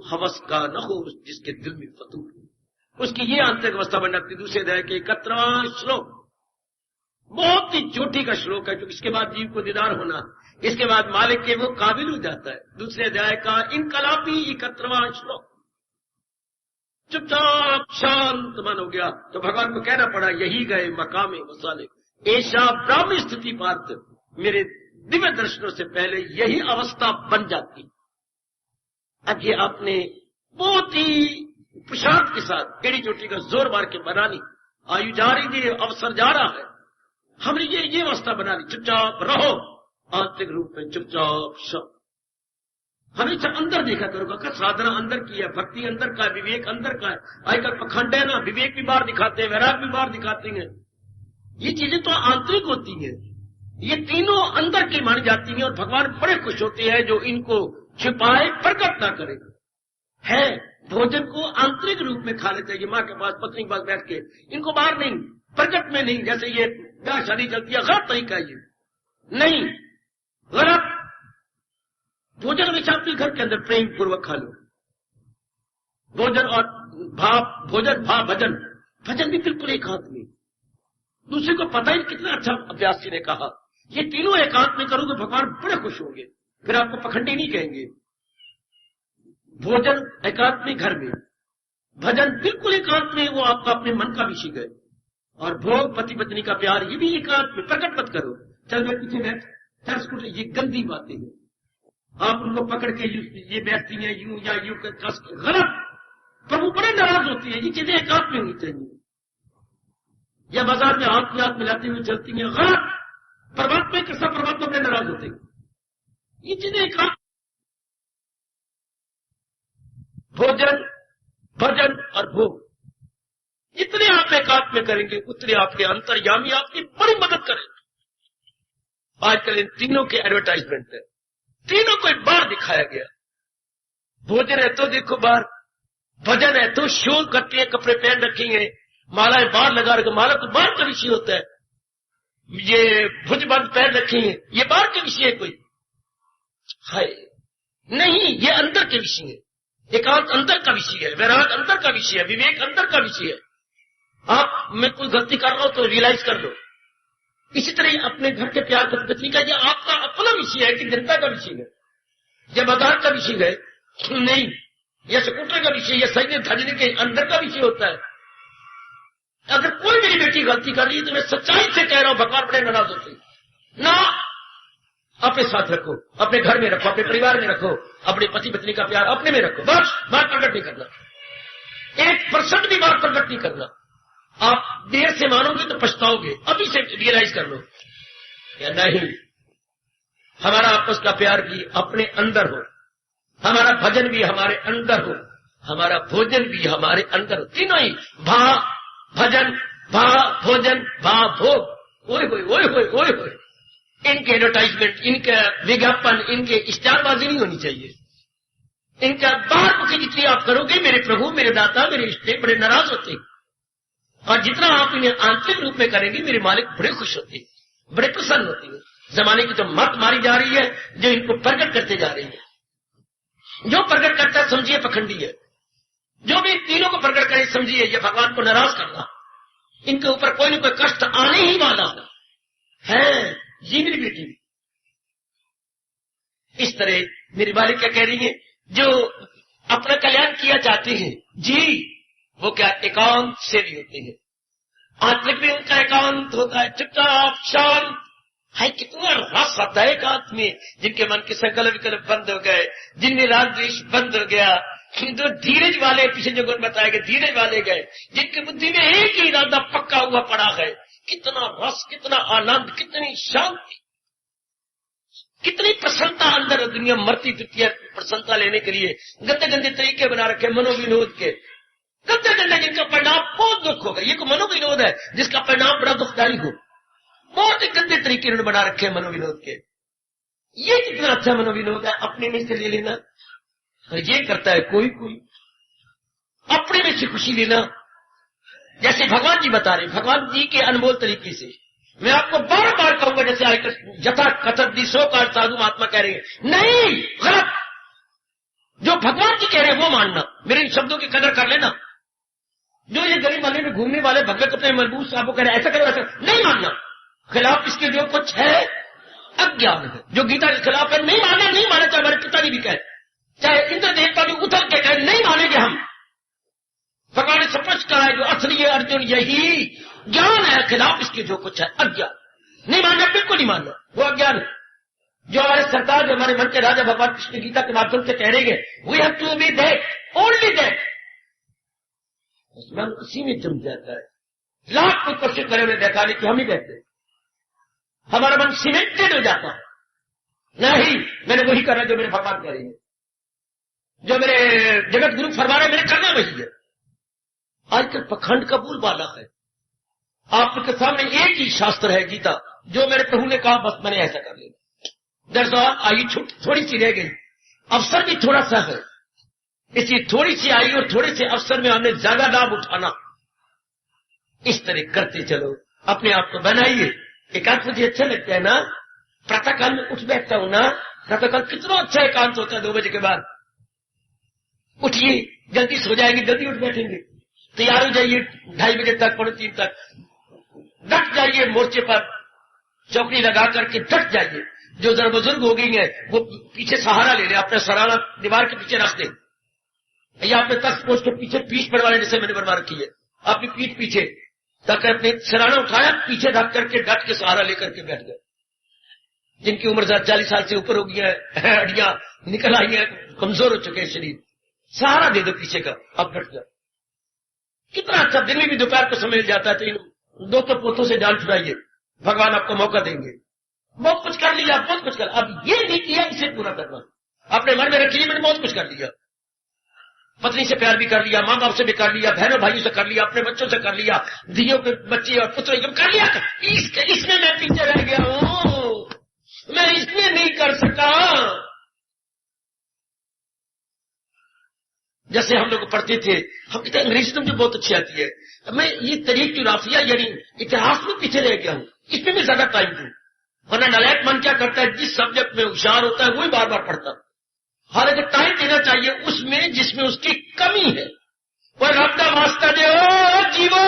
हवस का न हो जिसके दिल में फतूर, उसकी ये आंतरिक अवस्था बन जाती। दूसरे अध्याय के 71वां श्लोक बहुत ही चोटी का श्लोक है, क्योंकि इसके बाद जीव को दीदार होना, इसके बाद मालिक के वो काबिल हो जाता है। दूसरे अध्याय का इनकलाबी 71वां श्लोक, चुपचाप शांत मन हो गया तो भगवान को कहना पड़ा, यही गए मकामे मसाले, ऐसा ब्राह्मी स्थिति पार्थ, मेरे दिव्य दर्शनों से पहले यही अवस्था बन जाती। अब ये आपने बहुत ही प्रशांत के साथ एड़ी चोटी का जोर मार के बनानी, आयु जा रही थी, अवसर जा रहा है, हमने ये अवस्था बना ली, चुपचाप रहो, आंतरिक रूप में चुपचाप सब, हमेशा अंदर देखा करो का साधना अंदर की है, भक्ति अंदर का है, विवेक अंदर का है। आजकल पखंड है ना, विवेक भी बाहर दिखाते हैं, वैराग भी बाहर दिखाते हैं, ये चीजें तो आंतरिक होती हैं, ये तीनों अंदर की मानी जाती हैं, और भगवान बड़े खुश होते हैं जो इनको छिपाए प्रकट ना करे, है भोजन को आंतरिक रूप में खा लेते हैं, ये माँ के पास पत्नी के पास बैठ के, इनको बाहर नहीं, प्रकट में नहीं, जैसे ये ब्याह शादी चलती है, गलत तरीका ये नहीं, गलत भोजन हमेशा अपने घर के अंदर प्रेम पूर्वक खा लो। भोजन और भोजन भाव भजन, भजन भी बिल्कुल एकांत में। दूसरे को पता ही कितना अच्छा अभ्यास जी ने कहा, ये तीनों एकांत में करोगे भगवान बड़े खुश होंगे, फिर आपको पखंडी नहीं कहेंगे। भोजन एकांत में घर में, भजन बिल्कुल एकांत में, वो आपका अपने मन का विषय है। और भोग पति पत्नी का प्यार, ये भी एकांत में प्रकट मत करो। चल मैं पीछे बैठ, ये गंदी बातें हैं। आप उनको पकड़ के ये बैठती हैं यूं या यूं कस, गलत। प्रभु बड़े नाराज होती है, ये चीजें एकांत में होनी चाहिए। या बाजार में हाथ मिलाती हुई चलती हैं, गलत। परमात्मा के साथ परमात्मा बड़े नाराज होते हैं, ये चीजें एकांत। भोजन भजन और भोग, जितने आप एकांत में करेंगे उतने आपके अंतर्यामी आपकी बड़ी मदद करेंगे। आजकल इन तीनों के एडवर्टाइजमेंट है, तीनों को एक बार दिखाया गया। भोजन है तो देखो बाहर, भजन है तो शो करती है, कपड़े पहन रखेंगे, मालाएं बाहर लगा रखे, माला तो बाहर का विषय होता है। ये भुजबंद पहन रखेंगे, ये बाहर के विषय है कोई है नहीं, ये अंदर के विषय है। एकांत अंदर का विषय है, वैराग अंदर का विषय है, विवेक अंदर का विषय है। आप मैं कोई गलती कर रहा हूं तो रियलाइज कर लो। इसी तरह अपने घर के प्यार पत्नी का, यह आपका अपना विषय है कि जनता का विषय है, या बाजार का विषय है नहीं, या स्कूटर का विषय, या सही धजने के अंदर का विषय होता है। अगर कोई मेरी बेटी गलती कर रही है तो मैं सच्चाई से कह रहा हूं, भगवान बड़े नाराज होते ना। अपने साथ रखो, अपने घर में रखो, अपने परिवार में रखो, अपने पति पत्नी का प्यार अपने में रखो, बस बात प्रकट नहीं करना, 1% भी बात प्रकट नहीं करना। आप देर से मानोगे तो पछताओगे, अभी से रियलाइज कर लो। या नहीं, हमारा आपस का प्यार भी अपने अंदर हो, हमारा भजन भी हमारे अंदर हो, हमारा भोजन भी हमारे अंदर हो। तीनों ही भा भजन, भा भोजन, भा भोग। ओए होए ओए होए ओए होए, इनके एडवर्टाइजमेंट, इनका विज्ञापन, इनके इश्तेहारबाजी नहीं होनी चाहिए। इनका बाहर मुखी जितनी आप करोगे, मेरे प्रभु, मेरे दाता, मेरे इष्ट बड़े नाराज होते हैं। और जितना आप इन्हें आंतरिक रूप में करेंगे, मेरे मालिक बड़े खुश होते हैं, बड़े प्रसन्न होते हैं। जमाने की तो मत मारी जा रही है, जो इनको प्रकट करते जा रही है। जो प्रकट करता है समझिए पखंडी है, जो भी तीनों को प्रकट करे समझिए ये भगवान को नाराज करना। इनके ऊपर कोई न कोई कष्ट आने ही वाला है। जी मेरी बेटी, इस तरह मेरी मालिक क्या कह रही है, जो अपना कल्याण किया चाहते हैं जी, वो क्या एकांत से भी होते हैं। आंतरिक भी उनका एकांत होता है, चुपचाप शांत है। कितना रस आता है एकांत में, जिनके मन के संकल्प विकल्प बंद हो गए, जिनमें राग द्वेष बंद हो गया, जो धीरज वाले, पीछे जो गुण बताए गए धीरज वाले गए, जिनकी बुद्धि में एक ही इरादा पक्का हुआ पड़ा है। कितना रस, कितना आनंद, कितनी शांति, कितनी प्रसन्नता अंदर। दुनिया मरती फिरती है प्रसन्नता लेने के लिए, गंदे गंदे तरीके बना रखे मनोविनोद के, गंदे गंदे, जिनका परिणाम बहुत दुख होगा। ये कोई मनोविनोद है जिसका परिणाम बड़ा दुखदायी हो। बहुत ही गंदे तरीके उन्होंने बना रखे हैं मनोविनोद के। ये कितना अच्छा मनोविनोद है, अपने में से ले लेना। ये करता है कोई कोई, अपने में से खुशी लेना। जैसे भगवान जी बता रहे, भगवान जी के अनमोल तरीके से मैं आपको बार बार कहूंगा, जैसे आयकर यथा कथक दिशो का साधु महात्मा कह रहे हैं, नहीं, गलत। जो भगवान जी कह रहे हैं वो मानना, मेरे इन शब्दों की कदर कर लेना। जो ये गली वाले में घूमने वाले भगत अपने मजबूत साहब को कह रहे हैं ऐसा करो, ऐसा नहीं मानना। खिलाफ इसके जो कुछ है अज्ञान है, जो गीता के खिलाफ है नहीं मानना। नहीं माना, चाहे हमारे पिताजी भी कहे, चाहे इंद्र देवता भी उतर के कहे, नहीं मानेंगे हम। भगवान ने स्पष्ट कहा है, जो असली है अर्जुन यही ज्ञान है, खिलाफ इसके जो कुछ है अज्ञान। नहीं मानना, बिल्कुल नहीं मानना, वो अज्ञान है। जो हमारे सरकार, जो हमारे मन के राजा भगवान कृष्ण गीता के माध्यम से कह रहे हैं, we have to be that, only that. उसमें उसी में जम जाता है। लाख कोई कोशिश करे उन्हें दिखाने की, हम ही कहते, हमारा मन सीमेंटेड हो जाता है। नहीं, मैंने वही करा जो मेरे भगवान कह रहे हैं, जो मेरे जगत गुरु फरमा रहे, मेरे करना वही है। आजकल पखंड का बोलबाला है। आपके सामने एक ही शास्त्र है गीता, जो मेरे प्रभु ने कहा बस मैंने ऐसा कर लिया। दरअसल आई थोड़ी सी रह गई, अवसर भी थोड़ा सा है, इसलिए थोड़ी सी आई और थोड़े से अवसर में हमने ज्यादा लाभ उठाना। इस तरह करते चलो, अपने आप को बनाइए। एकांत मुझे अच्छा लगता है ना, प्रातः काल में उठ बैठता हूं ना, कल कितना अच्छा एकांत होता है 2 बजे के बाद। उठिए, जल्दी सो जाएंगे, जल्दी उठ बैठेंगे, तैयार हो जाइए 2:30 बजे तक, 2:45 तक डट जाइए मोर्चे पर, चौकड़ी लगा करके डट जाइए। जो जरा बुजुर्ग हो गई है वो पीछे सहारा ले ले, अपना सराहना दीवार के पीछे रख दे, या अपने तख्त पोस्ट के पीछे पीठ बनवाने जैसे मैंने बनवा रखी है, अपनी पीठ पीछे ताकि अपने सराहना उठाया, पीछे ढक करके डट के सहारा लेकर के बैठ गए। जिनकी उम्र 40 साल से ऊपर हो गई है, हड्डियां निकल आई है, कमजोर हो चुके हैं शरीर, सहारा दे दो पीछे का, अब डट जाओ। कितना अच्छा दिन में भी दोपहर को समय मिल जाता है, तो इन 2 पोतों से जान छुड़ाइए, भगवान आपको मौका देंगे। बहुत कुछ कर लिया, बहुत कुछ कर, अब ये नहीं किया, इसे पूरा करना। अपने मन में रखिए मैंने बहुत कुछ कर लिया, पत्नी से प्यार भी कर लिया, माँ बाप से भी कर लिया, बहनों भाइयों से कर लिया, अपने बच्चों से कर लिया, धियों के बच्चे और पुत्र कर लिया, इसमें मैं पीछे रह गया हूँ, मैं इसमें नहीं कर सका। जैसे हम लोग पढ़ते थे, हम कहते अंग्रेजी तो मुझे बहुत अच्छी आती है, मैं ये तरीक जुग्राफिया यानी इतिहास में पीछे रह गया हूँ, इसमें भी ज्यादा टाइम दूं। वरना नालायक मन क्या करता है, जिस सब्जेक्ट में होशियार होता है वही बार बार पढ़ता। हालांकि टाइम देना चाहिए उसमें जिसमें उसकी कमी है। और रब का वास्ता दे, जीवो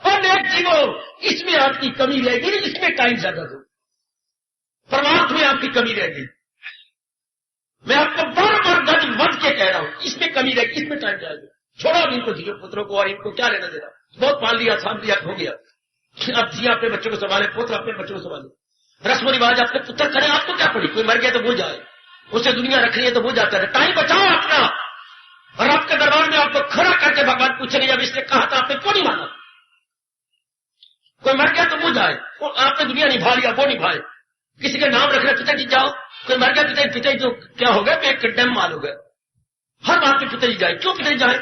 और नेक जीवो, इसमें आपकी कमी रहेगी, इसमें टाइम ज्यादा दो। परमार्थ में आपकी कमी रहेगी, मैं आपको बार बार गज बज के कह रहा हूं, इसमें कमी रहेगी, इसमें टाइम जाएगा। छोड़ो इनको धियो पुत्रों को, और इनको क्या लेना देना, बहुत पाल लिया, साम लिया, हो गया। अब धिया अपने बच्चों को संभाले, पुत्र अपने बच्चों को संभाले, रस्म रिवाज अपने पुत्र करें, आपको क्या पड़ी, कोई मर गया तो वो जाए, उसे दुनिया रखनी है तो वो जाता है। टाइम बचाओ अपना, और आपके दरबार में आपको खड़ा करके भगवान पूछेंगे, जब इसने कहा था आपने क्यों नहीं माना। कोई मर गया तो वो जाए, आपने दुनिया निभा लिया, वो निभाए। किसी का नाम रख रहे पिताजी जाओ, कोई मर गया पिताजी तो क्या हो गया, एक कंडेम माल हो गया। हर बात पे पिताजी जाए, क्यों पिताजी जाए,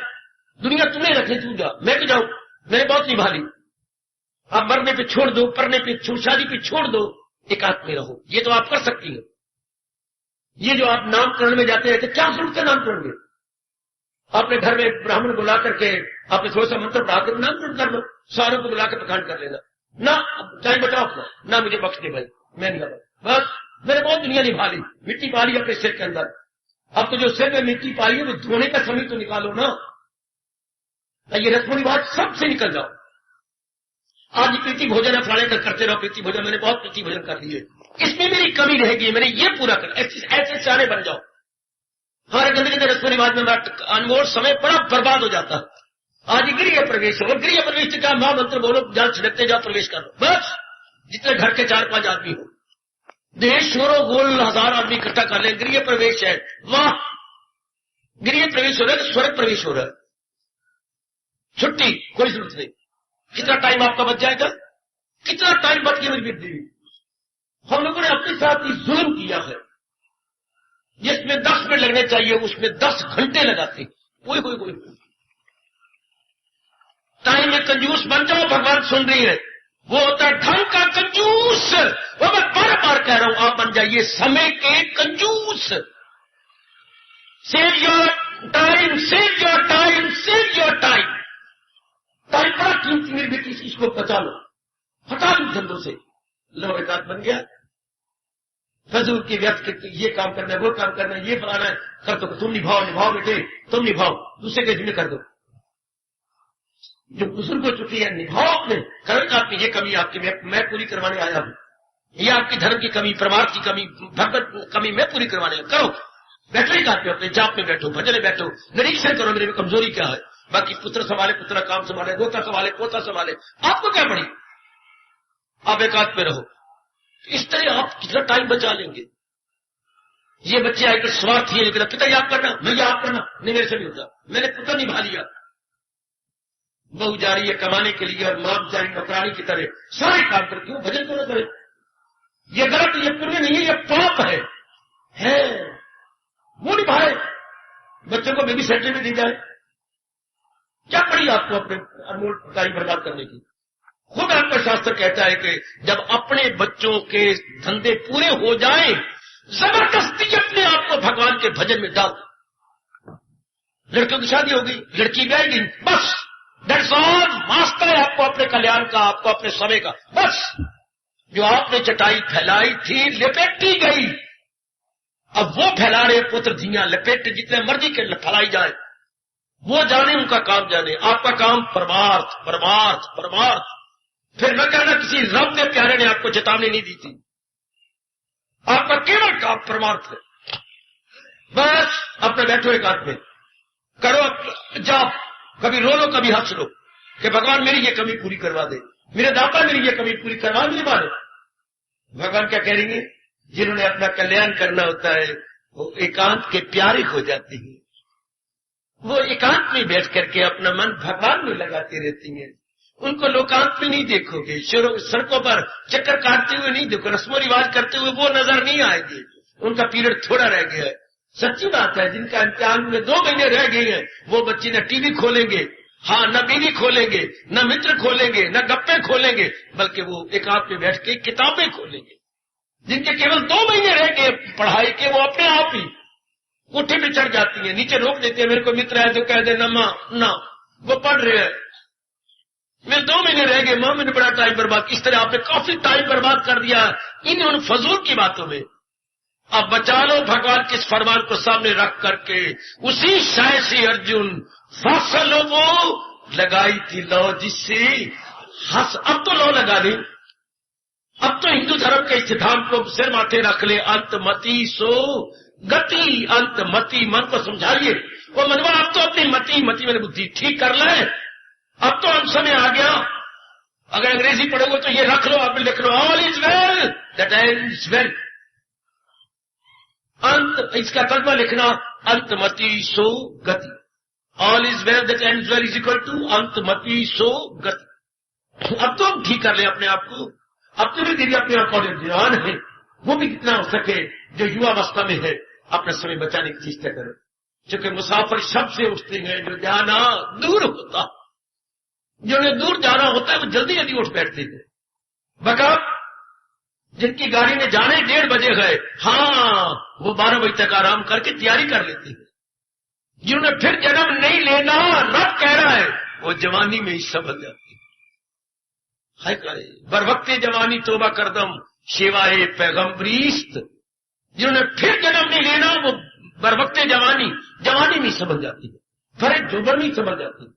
दुनिया तुम्हें रखनी, तू जा, मैं क्यों जाऊं, मैंने बहुत निभा ली। आप मरने पे छोड़ दो, पढ़ने पे छोड़, शादी पे छोड़ दो, एकांत में रहो, ये तो आप कर सकती है। ये जो आप नामकरण में जाते हैं, तो क्या जरूरत है नामकरण में, आपने घर में ब्राह्मण बुला करके आपने थोड़ा सा मंत्र पढ़ा कर नामकरण कर लो, सारों को बुला कर प्रखंड कर लेना, ना टाइम बचाओ अपना, ना मुझे बख्श दे भाई, मैं नहीं, बस मैंने बहुत दुनिया निभा ली, मिट्टी पा ली अपने सिर के अंदर। अब तो जो सिर में मिट्टी पाई है वो धोने का समय तो निकालो ना, ये रस्म रिवाज सबसे निकल जाओ। आज प्रीति भोजन है, फलाने तक करते रहो प्रीति भोजन, मैंने बहुत प्रीति भोजन कर लिए, इसमें मेरी कमी रहेगी, मैंने ये पूरा कर, ऐसे सारे बन जाओ। हमारे गंदगी के रस्म रिवाज में अनमोल समय बड़ा बर्बाद हो जाता है। आज गृह प्रवेश हो, गृह प्रवेश क्या, महामंत्र बोलो, जहां छिड़कते जाओ प्रवेश कर लो, बस जितने घर के 4-5 आदमी हो, देश छोड़ो, गोल 1000 आदमी इकट्ठा कर ले, गृह प्रवेश है, वाह गृह प्रवेश हो रहा है, स्वर्ग प्रवेश हो रहा है, छुट्टी कोई जरूरत नहीं। कितना टाइम आपका बच जाएगा, कितना टाइम बच गया मेरी बीवी। हम लोगों ने अपने साथ ही जुल्म किया है, जिसमें 10 मिनट लगने चाहिए उसमें 10 घंटे लगाते। कोई टाइम में कंजूस बन जाओ, भगवान सुन रही है, वो होता है ढंग का कंजूस। वो मैं बार बार कह रहा हूं, आप बन जाइए समय के कंजूस। Save your time, save your time, save your time. Time बड़ा कीमती मेरी बेटी, इसको बचा लो, हटा लो धंधों से। लो एकांत बन गया, फजूल की व्यक्त ये काम करना है, वो काम करना है, ये फलाना है, कर दो, तुम निभाओ बेटे, तुम निभाओ, दूसरे के जिम्मे कर दो। जो बुजुर्ग हो चुकी है निभाओ अपने, करो आपकी ये कमी आपकी मैं पूरी करवाने आया हूं, ये आपकी धर्म की कमी, परमार्थ की कमी, भगवत कमी मैं पूरी करवाने करो। बैठो ही पे अपने जाप में बैठो, भजन में बैठो, निरीक्षण करो मेरी कमजोरी क्या है। बाकी पुत्र संभाले, पुत्र काम संभाले, पोता संभाले, पोता संभाले, आपको क्या पड़ी, आप एकांत में रहो। इस तरह आप कितना टाइम बचा लेंगे। ये बच्चे आकर स्वार्थी है, लेकिन पिता याद करना, मैं याद करना नहीं, मेरे से नहीं होता, मैंने पुत्र निभा लिया। बहू जा रही है कमाने के लिए और मां जा रही नौकरानी की तरह सारे काम करती हूँ, भजन क्यों न करे। ये गलत, ये पुण्य नहीं है, ये पाप है वो निभाए, बच्चों को बेबी सेंटर में दी जाए, क्या पड़ी आपको अपने अनमोल टाइम बर्बाद करने की। खुद आपका शास्त्र कहता है कि जब अपने बच्चों के धंधे पूरे हो जाएं, जबरदस्ती अपने आप को भगवान के भजन में डाल। लड़कियों की शादी हो गई, लड़की ब्याह गई, बस दैट्स ऑल। वास्ता है आपको अपने कल्याण का, आपको अपने समय का, बस जो आपने चटाई फैलाई थी लिपेटी गई, अब वो फैला रहे पुत्र धियां लपेटे जितने मर्जी के फैलाई जाए, वो जाने, उनका काम जाने। आपका काम परमार्थ परमार्थ परमार्थ। फिर मैं कहना किसी रब के प्यारे ने आपको चेतावनी नहीं दी थी, आपका केवल काम परमार्थ है। बस अपने बैठो एक हाथ में करो जाओ, कभी रो लो कभी हंस लो कि भगवान मेरी ये कमी पूरी करवा दे, मेरे दाता मेरी ये कमी पूरी करवा नहीं माने। भगवान क्या करेंगे? जिन्होंने अपना कल्याण करना होता है वो एकांत के प्यारे हो जाते हैं, वो एकांत में बैठ करके अपना मन भगवान में लगाते रहती हैं। उनको लोकांत में नहीं देखोगे, सड़कों पर चक्कर काटते हुए नहीं देखो, रस्मो रिवाज करते हुए वो नजर नहीं आएगी। उनका पीरियड थोड़ा रह गया है, सच्ची बात है। जिनका इम्तिहान में 2 महीने रह गए हैं वो बच्चे न टीवी खोलेंगे, हाँ न बीवी खोलेंगे, न मित्र खोलेंगे, न गप्पे खोलेंगे, बल्कि वो एकांत में बैठ के किताबें खोलेंगे। जिनके केवल 2 महीने रह गए पढ़ाई के, वो अपने आप ही कोठे पे चढ़ जाती है, नीचे रोक देते हैं। मेरे को मित्र है तो कह दे ना वो पढ़ रहे हैं, मेरे 2 महीने रह गए, मां मैंने बड़ा टाइम बर्बाद। इस तरह आपने काफी टाइम बर्बाद कर दिया इन उन फजूल की बातों में। अब बचा लो भगवान के इस फरमान को सामने रख करके। उसी शाय से अर्जुन फसलों वो लगाई थी लौ जिससे हंस। अब तो लौ लगा ली, अब तो हिंदू धर्म के सिद्धांत को सिर माथे रख ले। अंतमति सो गति, अंतमति मन को समझाइए। वो मनवा अब तो अपनी मति मैंने बुद्धि ठीक कर ले, अब तो हम समय आ गया। अगर अंग्रेजी पढ़ोगे तो ये रख लो, आप लिख लो, all is well that ends well. अंत, इसका तर्जमा लिखना अंतमति सो गति। All is well that ends well is equal to अंतमति सो गति। अब तो हम ठीक कर ले अपने आप को। अब तो धीरे अपने आप को ध्यान है वो भी जितना हो सके जो युवावस्था में है अपना समय बचाने की चेष्टा करो। क्योंकि मुसाफिर शब्द से उठते हैं, जो जाना दूर होता, जिन्हें दूर जाना होता है वो जल्दी जल्दी उठ बैठते हैं। बकब जिनकी गाड़ी में जाने 1:30 बजे गए, हाँ वो 12 बजे तक आराम करके तैयारी कर लेते हैं। जिन्होंने फिर जन्म नहीं लेना रब कह रहा है, वो जवानी में ही संभल जाती है। बरवक्ते जवानी तोबा करदम शेवाए पैगम्बरीस्त। जिन्होंने फिर जन्म नहीं लेना वो बरवक्ते जवानी में संभल जाती है, फरे जुबर में संभल जाती है।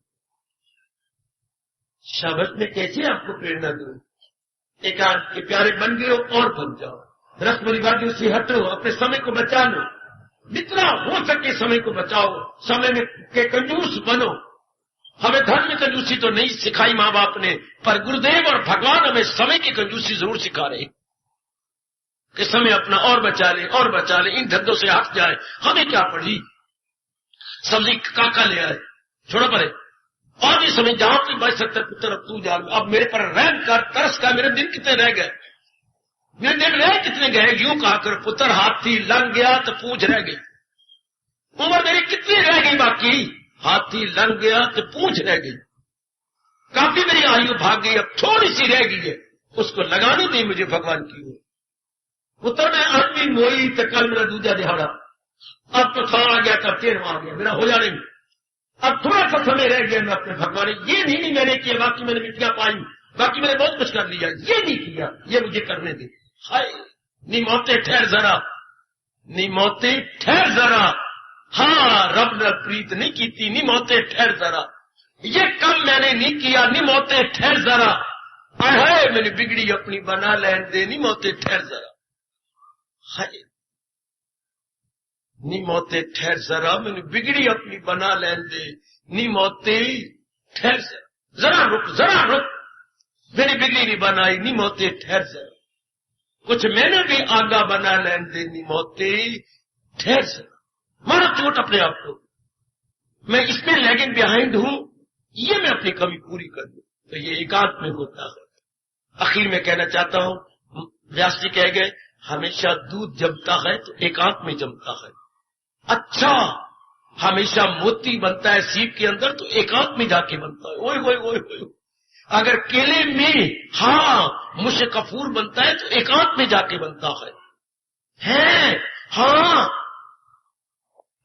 शब्द में कैसे आपको प्रेरणा दूं? एकांत के प्यारे बन गए और बन जाओ, रस्म रिवाजों से हटो, अपने समय को बचा लो, जितना हो सके समय को बचाओ, समय में के कंजूस बनो। हमें धर्म में कंजूसी तो नहीं सिखाई माँ बाप ने, पर गुरुदेव और भगवान हमें समय की कंजूसी जरूर सिखा रहे कि समय अपना और बचा ले, इन धंधों से हट जाए। हमें क्या पड़ी, सब्जी काका ले आए, छोड़ो परे, और भी समय जहां तू बच सकता पुत्र अब तू जा। अब मेरे पर रहम कर, तरस का, मेरे दिन कितने रह गए, मेरे दिन रह कितने गए। यूं कहा कर पुत्र, हाथी लंग गया तो पूंछ रह गई। उम्र मेरी कितनी रह गई बाकी, हाथी लंग गया तो पूंछ रह गई। काफी मेरी आयु भाग गई, अब थोड़ी सी रह गई है, उसको लगाने दे मुझे भगवान की ओर। पुत्र ने आदमी मोई तो कल मेरा दूजा दिहाड़ा, अब तो था आ गया, तब 13वां आ गया, मेरा हो जाने में अब थोड़ा सा समय रह गया। मैं अपने भगवान ये नहीं मैंने किया, बाकी मैंने मिट्टियां पाई, बाकी मैंने बहुत कुछ कर लिया, ये नहीं किया, ये मुझे करने दे। हाय निमोते ठहर जरा, निमोते ठहर जरा, हाँ रब ने प्रीत नहीं की थी, निमोते ठहर जरा, ये कम मैंने नहीं किया, निमोते ठहर जरा। हाय मैंने बिगड़ी अपनी बना लैन दे, निमोते ठहर जरा। हाय नी मौते ठहर जरा, मैंने बिगड़ी अपनी बना लैन दे, नी मौते ठहर जरा रुक, मैंने बिगड़ी नहीं बनाई, नी मौते ठहर जरा, कुछ मैंने भी आगा बना लैन दे, नी मौते ठहर जरा। मारो चोट अपने आप को, मैं इसमें लैगिंग बिहाइंड हूं, ये मैं अपनी कमी पूरी कर दूं। तो ये एकांत में होता है। आखिर में कहना चाहता हूं, व्यास जी कह गए हमेशा दूध जमता है तो एकांत में जमता है। अच्छा हमेशा मोती बनता है सीप के अंदर तो एकांत में जाके बनता है। ओए ओए ओए ओए, अगर केले में हाँ मुझे कपूर बनता है तो एकांत में जाके बनता है। हाँ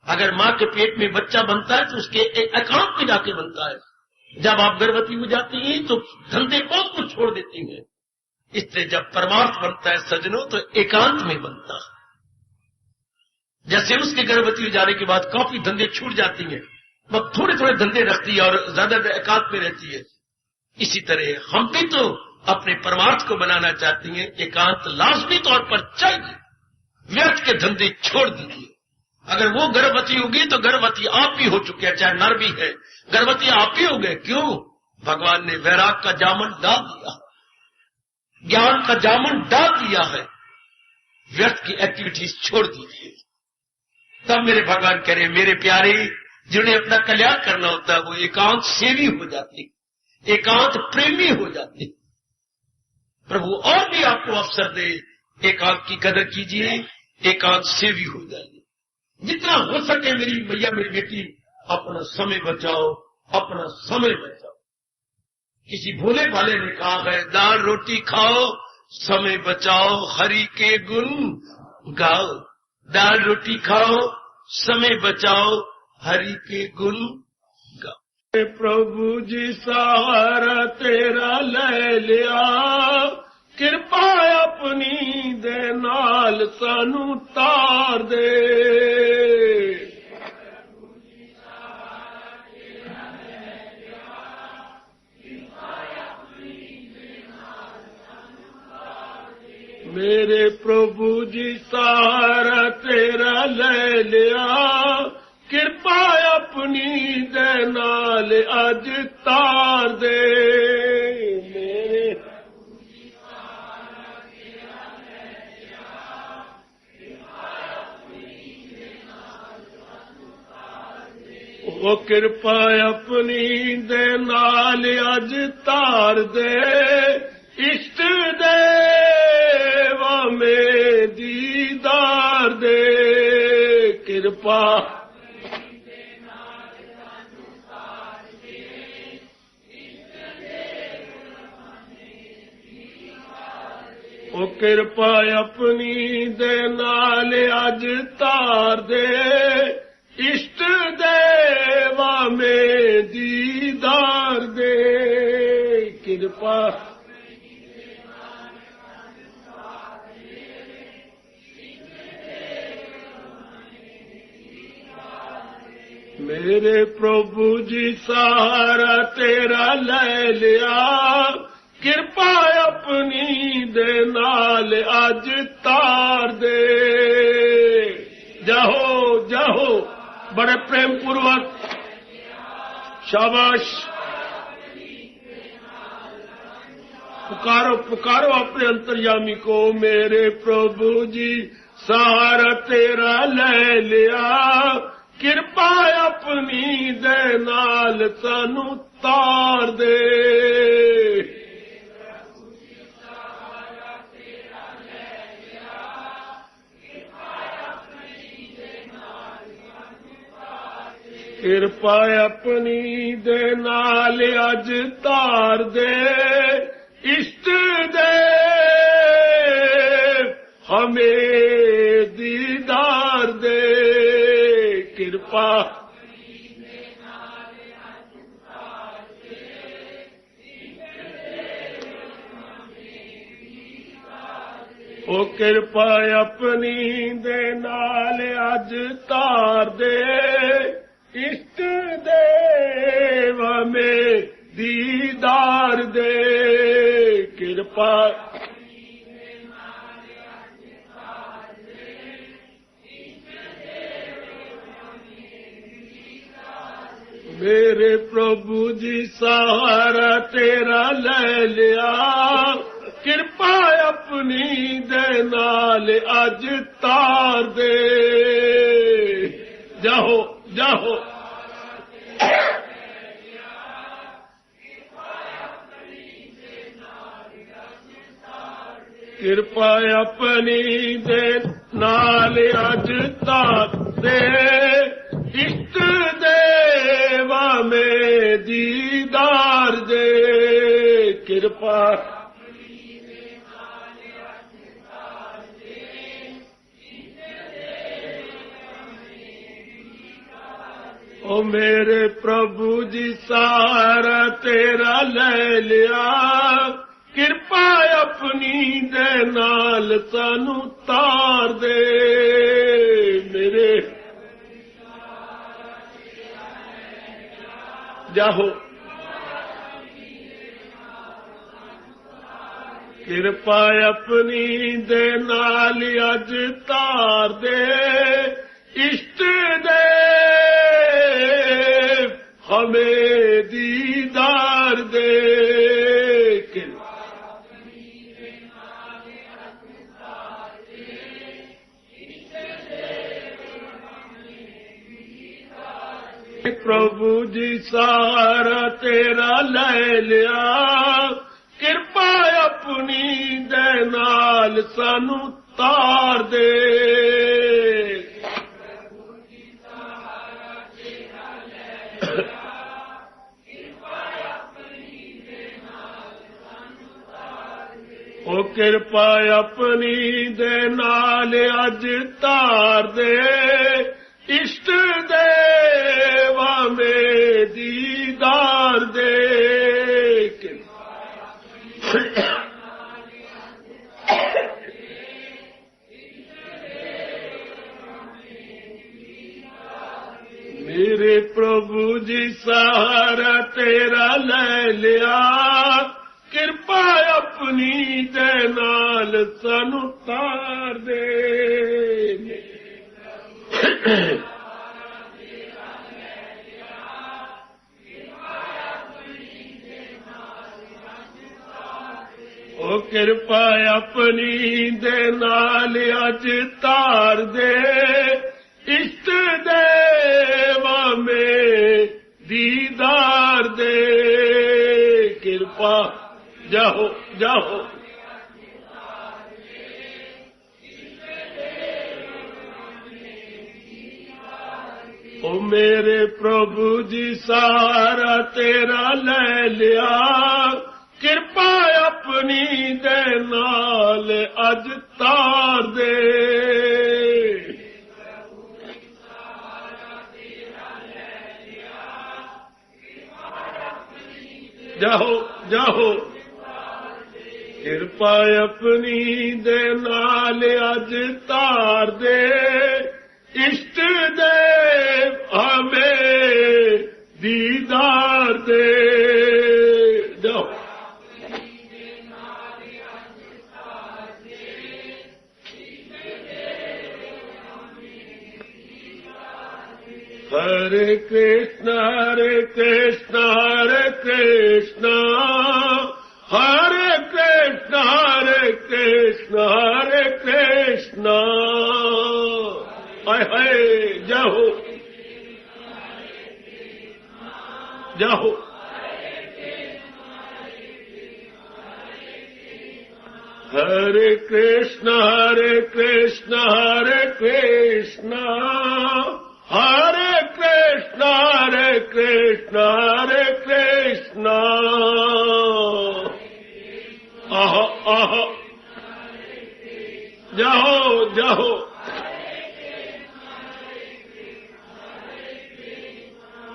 अगर माँ के पेट में बच्चा बनता है तो उसके एकांत में जाके बनता है। जब आप गर्भवती हो जाती हैं तो धंधे बहुत कुछ छोड़ देती हैं। इससे जब परमार्थ बनता है सजनों तो एकांत में बनता है। जैसे उसके गर्भवती हो जाने के बाद काफी धंधे छूट जाती हैं, वह थोड़े थोड़े धंधे रखती है और ज्यादा एकांत में रहती है। इसी तरह हम भी तो अपने परमार्थ को बनाना चाहती हैं, एकांत लाजमी तौर पर चाहिए। व्यर्थ के धंधे छोड़ दीजिए। अगर वो गर्भवती होगी तो गर्भवती आप भी हो चुके हैं, चाहे नर भी है, गर्भवती आप ही हो गए। क्यों? भगवान ने वैराग का जामन डाल दिया, ज्ञान का जामन डाल दिया है। व्यर्थ की एक्टिविटीज छोड़ दीजिए। तब मेरे भगवान कह रहे, मेरे प्यारे, जिन्हें अपना कल्याण करना होता है वो एकांत सेवी हो जाते, एकांत प्रेमी हो जाते। प्रभु और भी आपको अवसर दे, एकांत की कदर कीजिए, एकांत सेवी हो जाइए। जितना हो सके मेरी मैया, मेरी बेटी, अपना समय बचाओ, अपना समय बचाओ। किसी भोले भाले ने कहा है, दाल रोटी खाओ, समय बचाओ, हरि के गुण गाओ। दाल रोटी खाओ, समय बचाओ, हरि के गुण गाओ। प्रभु जी सहारा तेरा ले लिया, कृपा अपनी दे नाल सानू तार दे। मेरे प्रभु जी सहारा तेरा ले लिया, कृपा अपनी दे नाल अज तार दे। मेरे ओ कृपा अपनी दे नाल अज तार दे। इष्ट देवा में दीदार दे, कृपा ओ कृपा अपनी दे नाल अज तार दे। इष्ट देवा में दीदार दे, कृपा मेरे प्रभु जी सहारा तेरा ले लिया, कृपा अपनी दे नाल अज तार दे। जाहो जाहो, बड़े प्रेम पूर्वक शाबाश। पुकारो पुकारो अपने अंतर्यामी को। मेरे प्रभु जी सहारा तेरा ले लिया, कृपा अपनी दे नाल सानू तार दे। कृपा अपनी दे नाल अज तार दे। इष्ट दे हमें दीदार दे, कृपा ओ कृपा अपनी दे नाल अज तार दे। इष्ट देव में दीदार दे, कृपा मेरे प्रभु जी सहारा तेरा ले लिया, कृपा अपनी दे नाल अज तार दे। जाहो जाहो, कृपा अपनी दे नाल अज तार दे। इष्ट देवा में दीदार दे, कृपा ओ मेरे प्रभु जी सहारा तेरा ले लिया, कृपा अपनी दे नाल सानू तार दे। मेरे जाहो किरपा अपनी दे नाल अज तार दे इष्ट देव हमें दीदार दे प्रभु जी सारा तेरा ले लिया किरपा अपनी दे नाल सानू तार दे ओ किरपा अपनी दे नाल अज तार दे इष्ट देवा में दीदार दे मेरे प्रभु जी सहारा तेरा ले लिया किरपा अपनी दे नाल सानू तार दे ओ किरपा अपनी दे नाल अज तार दे इष्ट देवा में दीदार दे किरपा जाहो जाहो ओ मेरे प्रभु जी सहारा तेरा ले लिया किरपा अपनी दे नाल अज तार दे जाहो जाहो किरपा अपनी दे नाल अज तार दे इष्ट देव हमें दीदार दे जाओ हरे कृष्ण हरे कृष्ण हरे कृष्ण हरे कृष्ण हरे कृष्ण हरे कृष्ण हाय हाय जाओ जाओ हरे कृष्ण हरे कृष्ण हरे कृष्ण हरे कृष्ण हरे कृष्ण हरे कृष्ण आह आह जाओ जाओ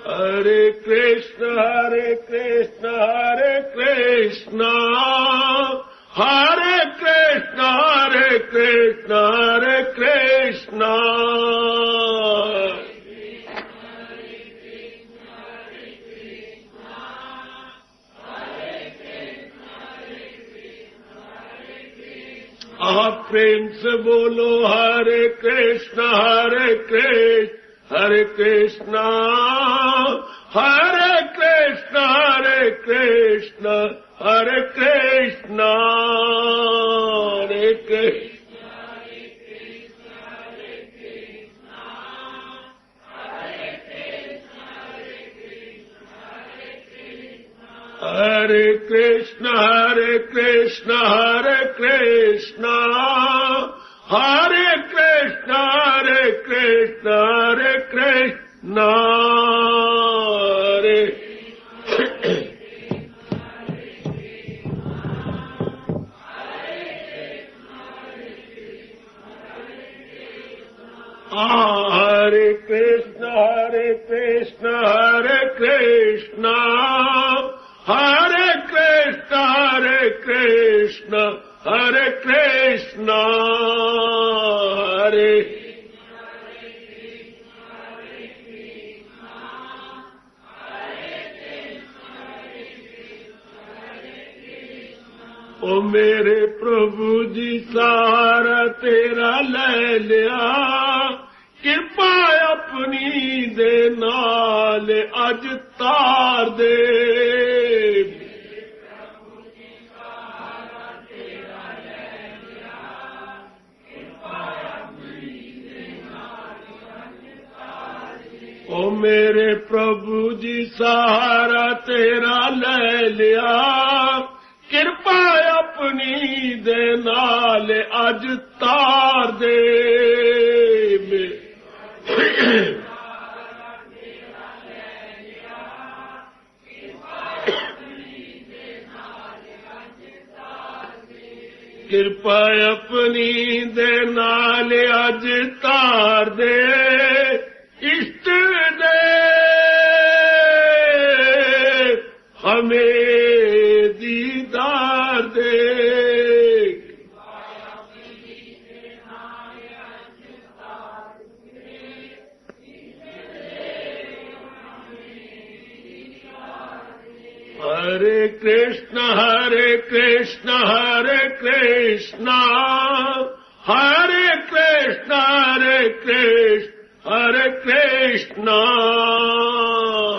हरे कृष्ण हरे कृष्ण हरे कृष्ण हरे कृष्ण हरे कृष्ण हरे कृष्ण आप प्रेम से बोलो हरे कृष्ण हरे कृष्ण हरे कृष्ण हरे कृष्ण हरे कृष्ण हरे कृष्ण हरे कृष्ण हरे कृष्ण हरे कृष्ण हरे कृष्ण हरे कृष्ण हरे कृष्ण हरे कृष्ण हरे हरे कृष्ण हरे कृष्ण हरे कृष्ण हरे कृष्ण हरे कृष्ण हरे कृष्ण हरे ओ मेरे प्रभु जी सहारा तेरा ले लिया, कृपा अपनी दे नाल अज तार दे। ओ मेरे प्रभु जी सहारा तेरा ले लिया, कृपा अपनी दे नाल अज तार दे। कृपा अपनी दे नाल अज तार दे, इष्ट दे हमें दीदार दे। हरे कृष्ण हरे कृष्ण हरे कृष्ण, हरे कृष्ण हरे कृष्ण हरे कृष्ण,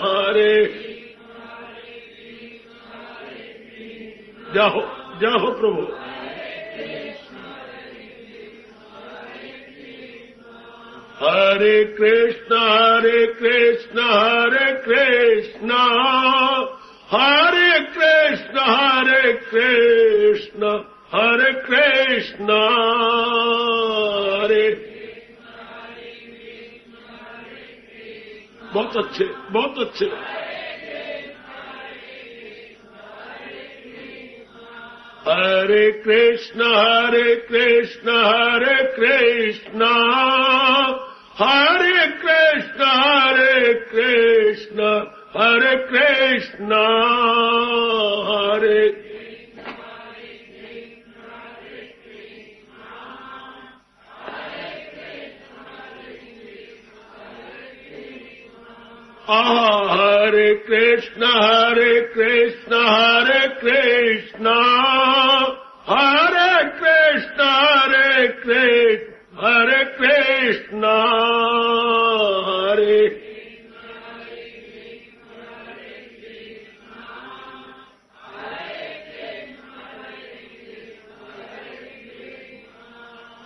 हरे जाओ जाओ प्रभु। हरे कृष्ण हरे कृष्ण हरे कृष्ण, हरे कृष्ण हरे कृष्ण हरे कृष्ण, हरे बहुत अच्छे बहुत अच्छे। हरे कृष्ण हरे कृष्ण हरे कृष्ण, हरे कृष्ण हरे कृष्ण हरे कृष्ण, हरे हरे कृष्ण हरे कृष्ण हरे कृष्ण, हरे कृष्ण हरे कृष्ण हरे कृष्ण, हरे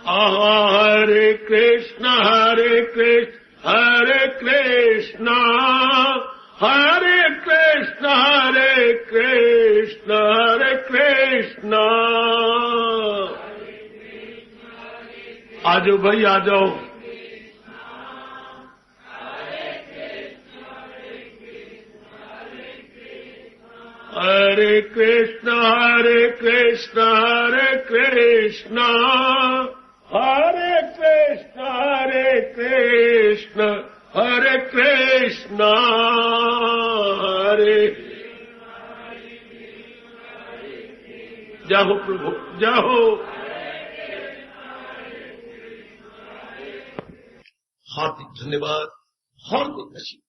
हरे कृष्ण हरे कृष्ण हरे कृष्ण, हरे कृष्ण हरे कृष्ण हरे कृष्ण। आ जाओ भाई आ जाओ। हरे कृष्ण हरे कृष्ण हरे कृष्ण, हरे कृष्ण हरे कृष्ण हरे कृष्ण, हरे जाओ प्रभु जाओ। हार्दिक धन्यवाद, हार्दिक नसीब।